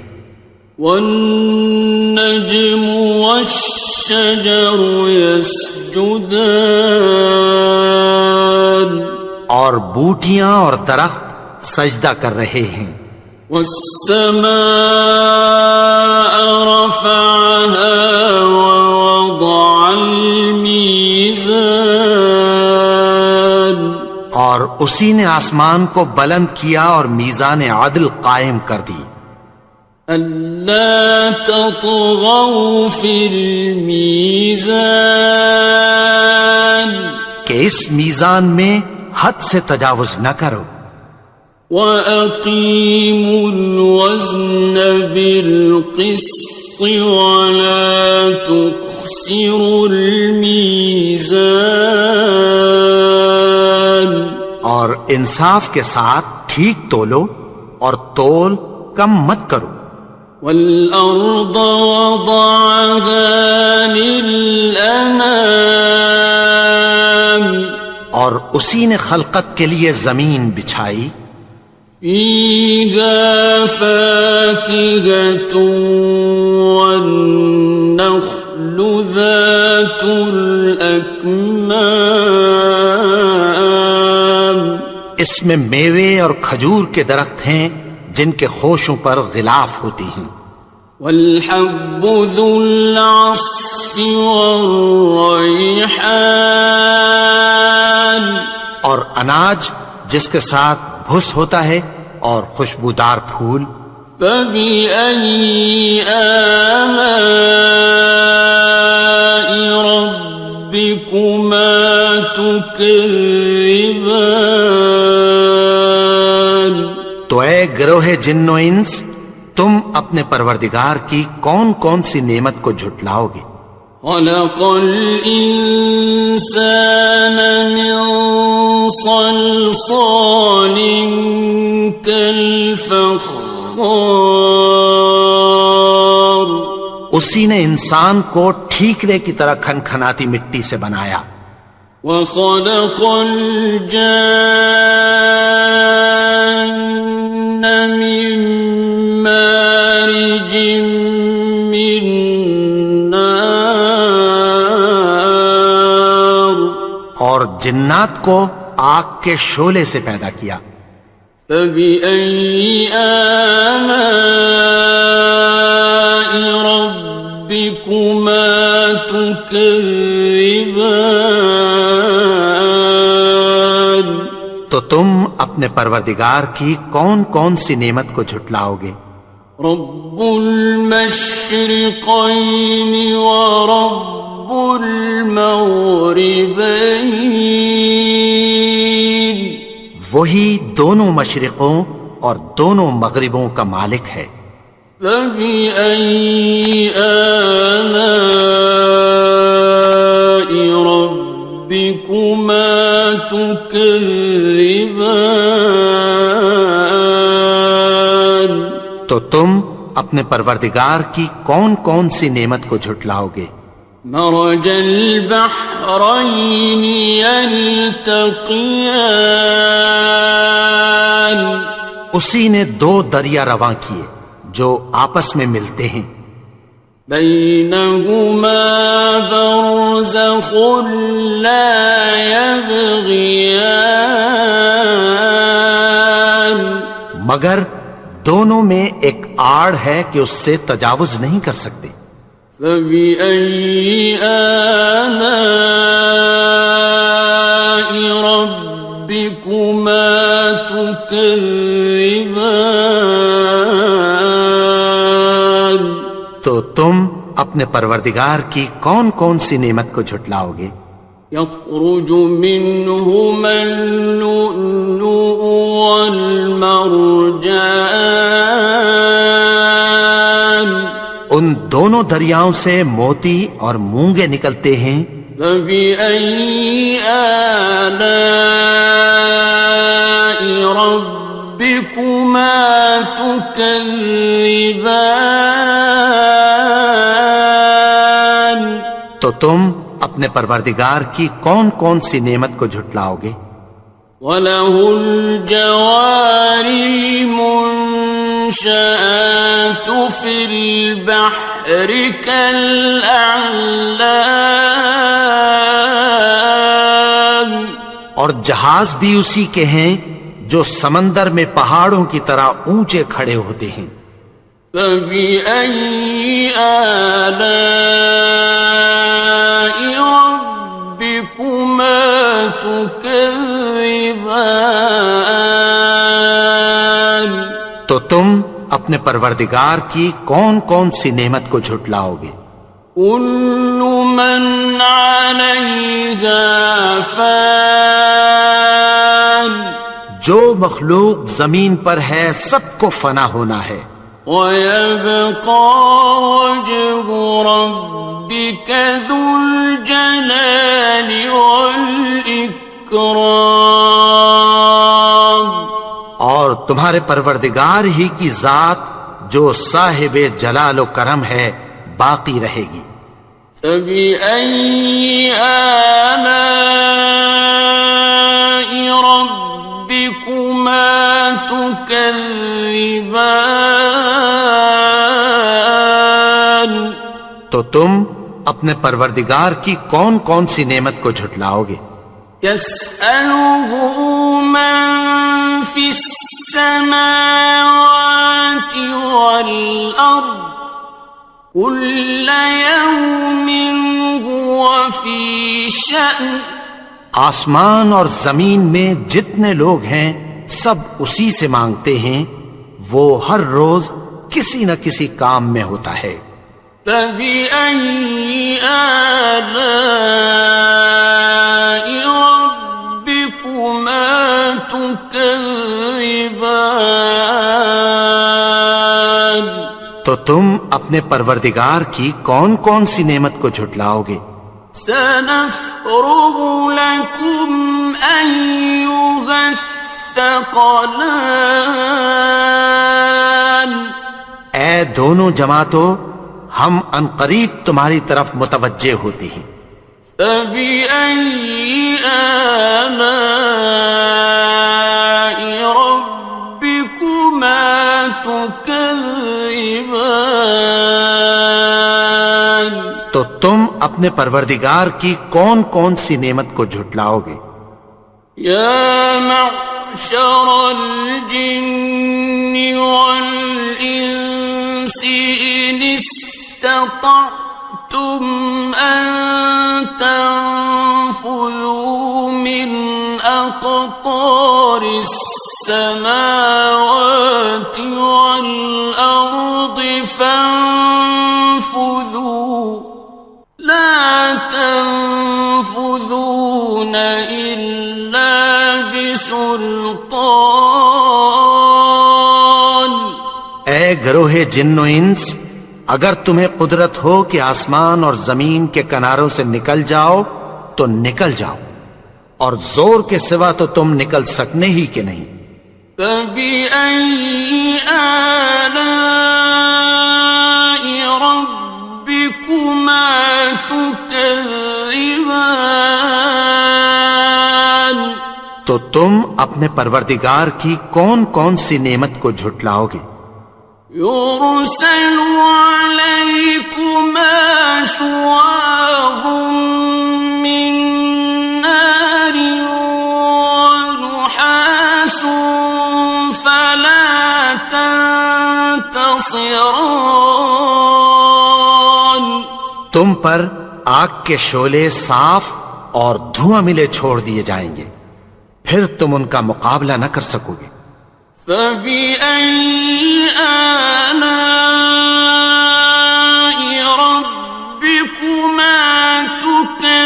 والنجم والشجر يسجدان، اور بوٹیاں اور درخت سجدہ کر رہے ہیں. والسماء رفعها ووضع الميزان، اور اسی نے آسمان کو بلند کیا اور میزان عدل قائم کر دی. ألا تطغوا في الميزان، کہ اس میزان میں حد سے تجاوز نہ کرو. وَأَقِيمُوا الْوَزْنَ بِالْقِسْطِ وَلَا تُخْسِرُوا الْمِيزَانَ، اور انصاف کے ساتھ ٹھیک تولو اور تول کم مت کرو. وَالْأَرْضَ وَضَعَهَا لِلْأَنَامِ، اور اسی نے خلقت کے لیے زمین بچھائی. فِيهَا فَاكِهَةٌ وَالنَّخْلُ ذَاتُ الْأَكْمَامِ، اس میں میوے اور کھجور کے درخت ہیں جن کے خوشوں پر غلاف ہوتی ہیں. وَالْحَبُّ ذُو الْعَصْفِ وَالرَّيْحَانِ، اور اناج جس کے ساتھ بھس ہوتا ہے اور خوشبودار پھول. فَبِأَيِّ آلَاءِ رَبِّكُمَا تُكَذِّبَانِ. تو اے گروہ جن و انس، تم اپنے پروردگار کی کون کون سی نعمت کو جھٹلاؤ گے؟ خلق الإنسان من صلصال كالفخار، اسی نے انسان کو ٹھیکرے کی طرح کھنکھناتی مٹی سے بنایا. وخلق الجان من مارج من نار، اور جنات کو آگ کے شعلے سے پیدا کیا. فبأي آلاء ربكما تكذبان. تو تم اپنے پروردگار کی کون کون سی نعمت کو جھٹلاؤ گے؟ رب المشرقين ورب المغربين، وہی دونوں مشرقوں اور دونوں مغربوں کا مالک ہے. فبأي آلاء ربكما تكذبان؟ تو تم اپنے پروردگار کی کون کون سی نعمت کو جھٹلاؤ گے؟ مرج البحرين يلتقيان، اسی نے دو دریا رواں کیے جو آپس میں ملتے ہیں، بينهما برزخ لا يبغيان، مگر دونوں میں ایک آڑ ہے کہ اس سے تجاوز نہیں کر سکتے۔ فبأي آلاء ربكما تكذبان؟ تو تم اپنے پروردگار کی کون کون سی نعمت کو جھٹلاؤ گے؟ يخرج منهما اللؤلؤ والمرجان، ان دونوں دریاؤں سے موتی اور مونگے نکلتے ہیں۔ فبأي آلاء ربكما تكذبان؟ تو تم اپنے پروردگار کی کون کون سی نعمت کو جھٹلاؤ گے؟ وَلَهُ الْجَوَارِ الْمُنشَآتُ فِي الْبَحْرِ كَالْأَعْلَامِ، اور جہاز بھی اسی کے ہیں جو سمندر میں پہاڑوں کی طرح اونچے کھڑے ہوتے ہیں۔ فَبِأَيِّ آلَاءِ رَبِّكُمَا تُكَذِّبَانِ؟ تو تم اپنے پروردگار کی کون کون سی نعمت کو جھٹلاؤ گے؟ كُلُّ مَنْ عَلَيْهَا فَانٍ، جو مخلوق زمین پر ہے سب کو فنا ہونا ہے، وَيَبْقَى وَجْهُ رَبِّكَ ذُو الْجَلَالِ وَالْإِكْرَامِ، اور تمہارے پروردگار ہی کی ذات جو صاحب جلال و کرم ہے باقی رہے گی۔ فَبِأَيِّ آلَاءِ رَبِّكُمَا تُكَذِّبَانِ؟ تو تم اپنے پروردگار کی کون کون سی نعمت کو جھٹلاؤ گے؟ يَسْأَلُهُ مَن فِي السَّمَاوَاتِ وَالْأَرْضِ كُلَّ يَوْمٍ هُوَ فِي شَأْنٍ، آسمان اور زمین میں جتنے لوگ ہیں سب اسی سے مانگتے ہیں، وہ ہر روز کسی نہ کسی کام میں ہوتا ہے۔ فَبِأَيِّ آلَاءِ رَبِّكُمَا تُكَذِّبَانِ؟ تو تم اپنے پروردگار کی کون کون سی نعمت کو جھٹلاؤ گے؟ سَنَفْرُغُ لَكُمْ أَيُّهَ الثَّقَلَانِ، اے دونوں جماعتوں، ہم عنقریب تمہاری طرف متوجہ ہوتے ہیں۔ فَبِأَيِّ آلَاءِ رَبِّكُمَا تُكَذِّبَانِ؟ تو تم اپنے پروردگار کی کون کون سی نعمت کو جھٹلاؤ گے؟ يَا مَعْشَرَ الْجِنِّ وَالْإِنسِ إِنِ اسْتَطَعْتُمْ أَن تَنفُذُوا مِنْ أَقْطَارِ السَّمَاوَاتِ وَالْأَرْضِ فَانفُذُوا لَا تَنفُذُونَ إِلَّا بِسُلْطَانٍ۔ اے گروہ جن و انس، اگر تمہیں قدرت ہو کہ آسمان اور زمین کے کناروں سے نکل جاؤ تو نکل جاؤ، اور زور کے سوا تو تم نکل سکنے ہی کہ نہیں۔ فَبِأَيِّ آلَاءِ رَبِّكُمَا تُكَذِّبَانِ، تو تم اپنے پروردگار کی کون کون سی نعمت کو جھٹلاؤ گے؟ يُرْسَلُ عَلَيْكُمَا شُوَاظٌ مِّن نَّارٍ وَنُحَاسٌ فَلَا تَنتَصِرَانِ، تم پر آگ کے شعلے صاف اور دھواں ملے چھوڑ دیے جائیں گے، پھر تم ان کا مقابلہ نہ کر سکو گے۔ فَبِأَيِّ آلَاءِ رَبِّكُمَا تُكَذِّبَانِ،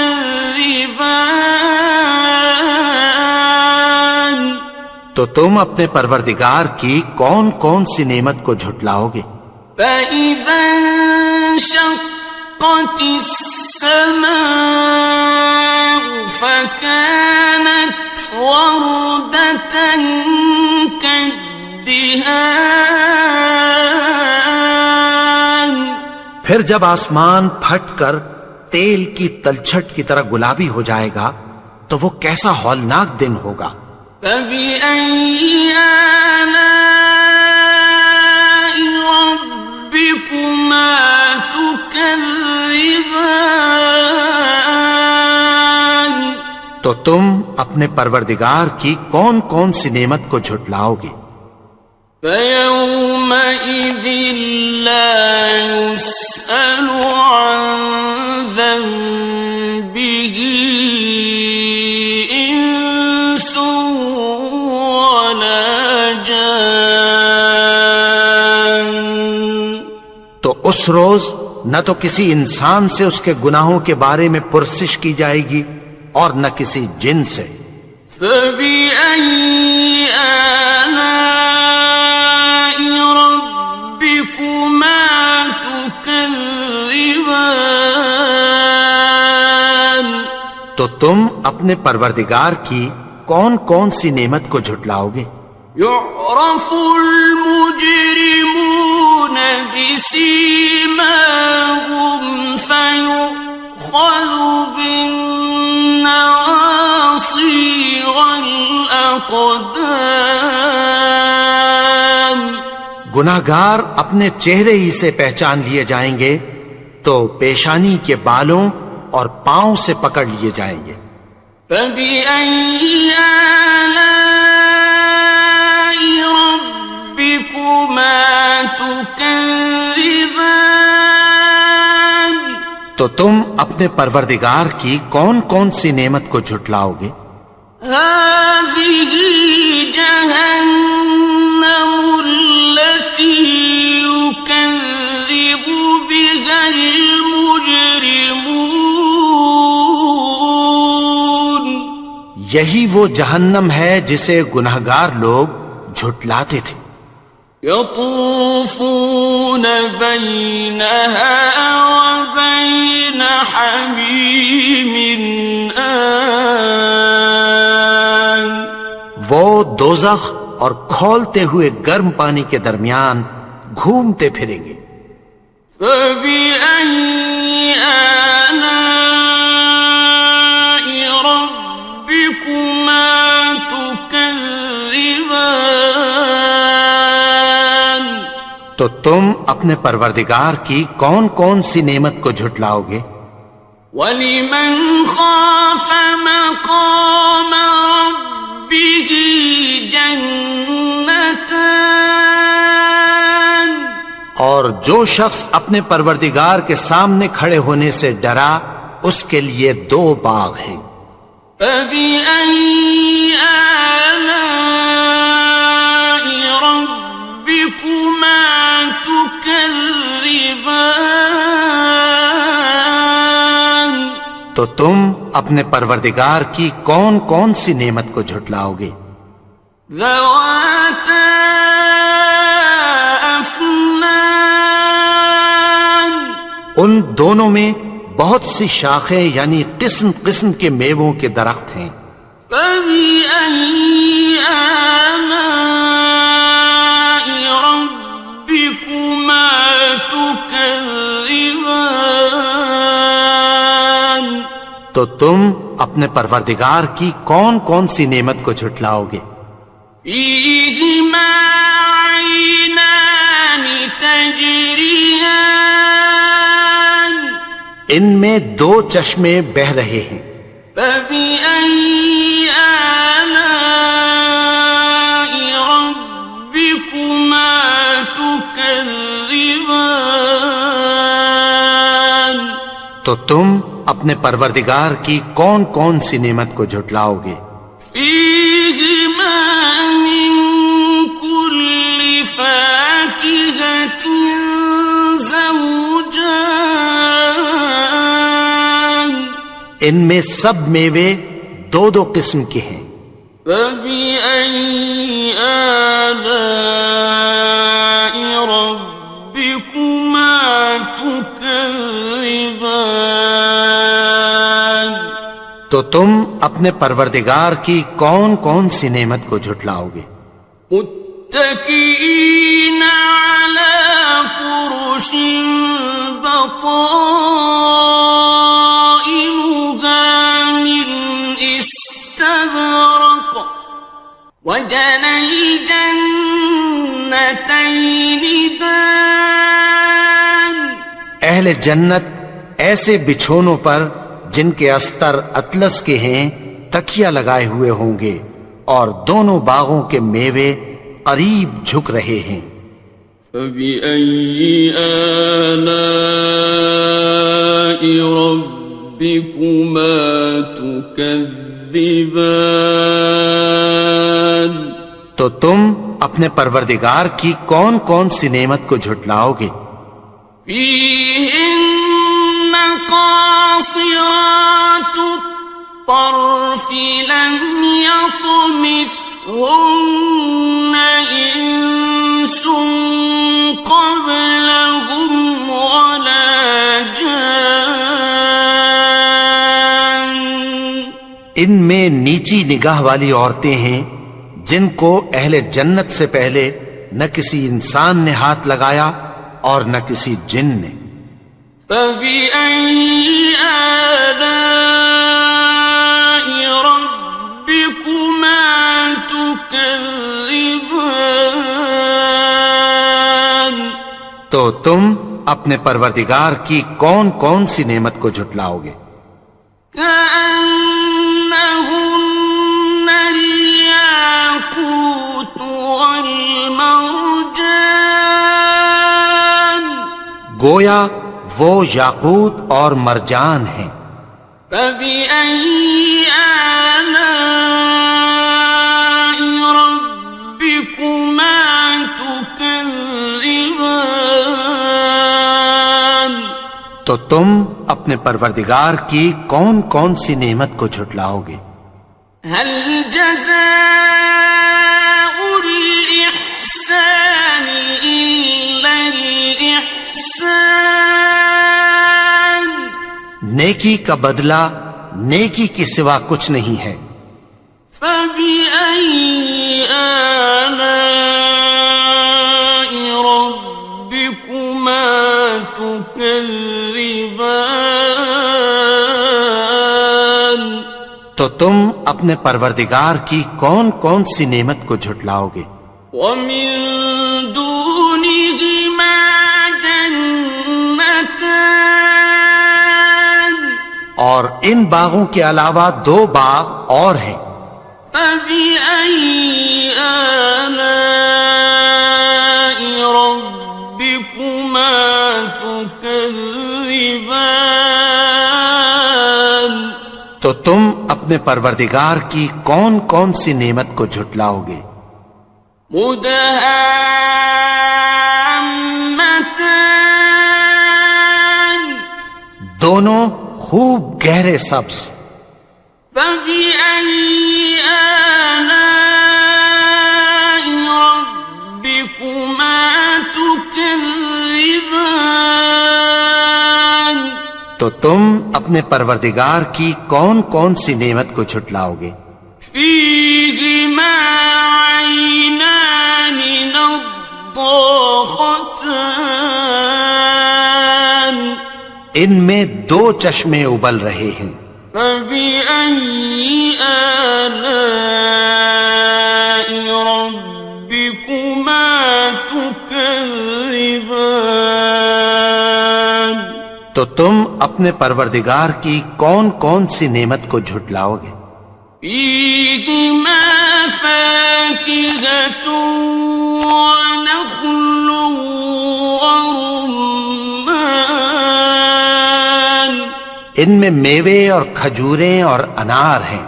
تو تم اپنے پروردگار کی کون کون سی نعمت کو جھٹلاؤ گے؟ فَإِذَا انشَقَّتِ السَّمَاءُ فَكَانَتْ وَرْدَةً كَالدِّهَانِ، پھر جب آسمان پھٹ کر تیل کی تلچھٹ کی طرح گلابی ہو جائے گا تو وہ کیسا ہولناک دن ہوگا۔ فَبِأَيِّ آلَاءِ رَبِّكُمَا تُكَذِّبَانِ، تو تم اپنے پروردگار کی کون کون سی نعمت کو جھٹلاؤ گے؟ فَيَوْمَئِذٍ لَا يُسْأَلُ عَن ذَنبِهِ إِنسٌ وَلَا جَانٌّ، تو اس روز نہ تو کسی انسان سے اس کے گناہوں کے بارے میں پرسش کی جائے گی اور نہ کسی جن سے۔ فَبِأَيِّ آلَاءِ رَبِّكُمَا تُكَذِّبَانِ، تو تم اپنے پروردگار کی کون کون سی نعمت کو جھٹلاؤ گے؟ يُعْرَفُ الْمُجْرِمُونَ بِسِيمَاهُمْ فَيُؤْخَذُ بِالنَّوَاصِي وَالْأَقْدَامِ، گناہگار اپنے چہرے ہی سے پہچان لیے جائیں گے تو پیشانی کے بالوں اور پاؤں سے پکڑ لیے جائیں گے۔ فَبِأَيِّ آلَاءِ رَبِّكُمَا تُكَذِّبَانِ، تو تم اپنے پروردگار کی کون کون سی نعمت کو جھٹلاؤ گے؟ هَٰذِهِ جَهَنَّمُ الَّتِي يُكَذِّبُ بِهَا الْمُجْرِمُونَ، یہی وہ جہنم ہے جسے گناہگار لوگ جھٹلاتے تھے۔ يَطُوفُونَ بَيْنَهَا وَبَيْنَ حَمِيمٍ آنٍ، وہ دوزخ اور کھولتے ہوئے گرم پانی کے درمیان گھومتے پھریں گے۔ فَبِأَيِّ آلَاءِ رَبِّكُمَا تُكَذِّبَانِ، تو تم اپنے پروردگار کی کون کون سی نعمت کو جھٹلاؤ گے؟ وَلِمَنْ خَافَ مَقَامَ رَبِّهِ جَنَّتَانِ، اور جو شخص اپنے پروردگار کے سامنے کھڑے ہونے سے ڈرا اس کے لیے 2 باغ ہیں۔ فَبِأَيِّ آلَاءِ رَبِّكُمَا تُكَذِّبَانِ، تو تم اپنے پروردگار کی کون کون سی نعمت کو جھٹلاؤ گے؟ ذَوَاتَا أَفْنَانٍ أكنان ان دونوں میں بہت سی شاخیں یعنی قسم قسم کے میووں کے درخت ہیں. فبأي آلاء ربكما تكذبان تو تم اپنے پروردگار کی کون کون سی نعمت کو جھٹلاؤ گے؟ فيهما عينان تجريان ان میں دو چشمے بہ رہے ہیں. فبأي آلاء ربكما تكذبان تو تم اپنے پروردگار کی کون کون سی نعمت کو جھٹلاؤ گے؟ فيهما من كل فاكهة زوجان ان میں سب میوے دو دو قسم کے ہیں. فبأي آلاء ربكما تكذبان تو تم اپنے پروردگار کی کون کون سی نعمت کو جھٹلاؤ گے؟ متكئين على فرش بطائنها من استبرق وجنى الجنتين دان اہل جنت ایسے بچھونوں پر جن کے استر اطلس کے ہیں تکیہ لگائے ہوئے ہوں گے اور دونوں باغوں کے میوے قریب جھک رہے ہیں. فبأي آلاء ربكما تكذبان تو تم اپنے پروردگار کی کون کون سی نعمت کو جھٹلاؤ گے؟ فيهن قاصرات الطرف لم يطمثهن إنس قبلهم ولا جان ان میں نیچی نگاہ والی عورتیں ہیں جن کو اہل جنت سے پہلے نہ کسی انسان نے ہاتھ لگایا اور نہ کسی جن نے. فبأي آلاء ربكما تكذبان تو تم اپنے پروردگار کی کون کون سی نعمت کو جھٹلاؤ گے؟ كأنهن الياقوت والمرجان گویا وہ یاقوت اور مرجان ہیں. فبأي آلاء ربكما تكذبان تو تم اپنے پروردگار کی کون کون سی نعمت کو جھٹلاؤ گے؟ هل جزاء الإحسان إلا الإحسان نیکی کا بدلہ نیکی کے سوا کچھ نہیں ہے. فبأي آلاء ربكما تكذبان تو تم اپنے پروردگار کی کون کون سی نعمت کو جھٹلاؤ گے؟ ومن دونهما جنتان اور ان باغوں کے علاوہ دو باغ اور ہیں. فبأي آلاء ربكما تكذبان تو تم اپنے پروردگار کی کون کون سی نعمت کو جھٹلاؤ گے؟ مدهامتان دونوں خوب گہرے سبز. فبأي آلاء ربكما تكذبان تو تم اپنے پروردگار کی کون کون سی نعمت کو جھٹلاؤ گے؟ فيهما عينان نضاختان ان میں دو چشمے ابل رہے ہیں، فبأي آلاء ربكما تكذبان تو تم اپنے پروردگار کی کون کون سی نعمت کو جھٹلاؤ گے؟ فيهما فاكهة ونخل ورمان ان میں میوے اور کھجوریں اور انار ہیں،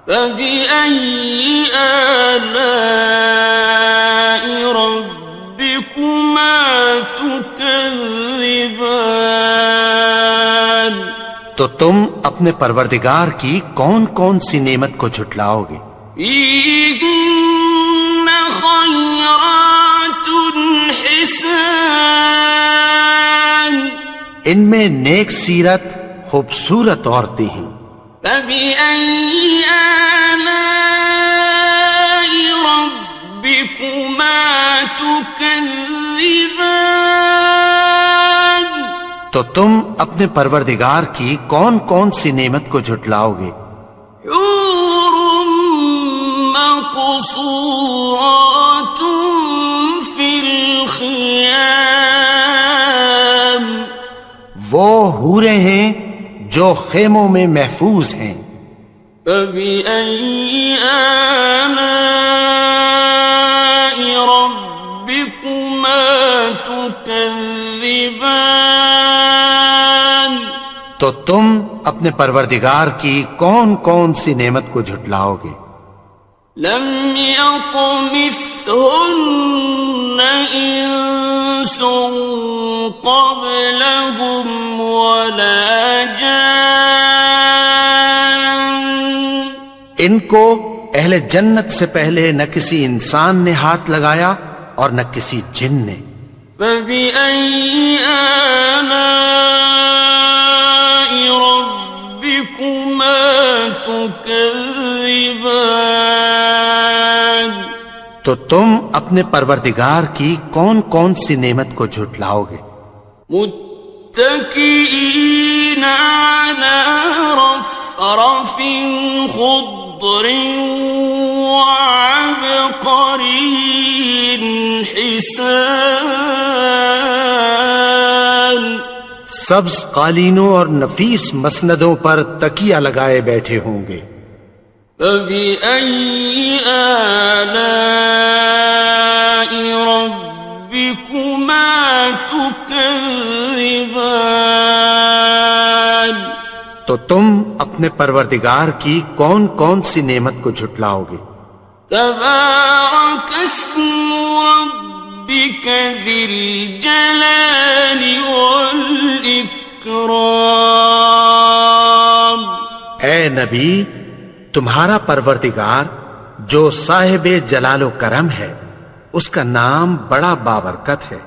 فبأي آلاء ربكما تكذبان تو تم اپنے پروردگار کی کون کون سی نعمت کو جھٹلاؤ گے؟ فيهن خيرات حسان ان میں نیک سیرت خوبصورت عورتیں ہیں، فبأي آلاء ربكما تكذبان تو تم اپنے پروردگار کی کون کون سی نعمت کو جھٹلاؤ گے؟ حور مقصورات في الخيام وہ حوریں ہیں جو خیموں میں محفوظ ہیں، فبأي آلاء ربكما تكذبان تو تم اپنے پروردگار کی کون کون سی نعمت کو جھٹلاؤ گے؟ لم يطمثهن إنس قبلهم ولا جان ان کو اہل جنت سے پہلے نہ کسی انسان نے ہاتھ لگایا اور نہ کسی جن نے، فبأي آلاء ربكما تكذبان تو تم اپنے پروردگار کی کون کون سی نعمت کو جھٹلاؤ گے؟ متكئين على رفرف خضر وعبقري حسان سبز قالینوں اور نفیس مسندوں پر تکیہ لگائے بیٹھے ہوں گے، فبأي آلاء ربكما تكذبان تو تم اپنے پروردگار کی کون کون سی نعمت کو جھٹلاؤ گے؟ تبارك اسم ربك ذي الجلال والإكرام اے نبی، تمہارا پروردگار جو صاحب جلال و کرم ہے، اس کا نام بڑا بابرکت ہے۔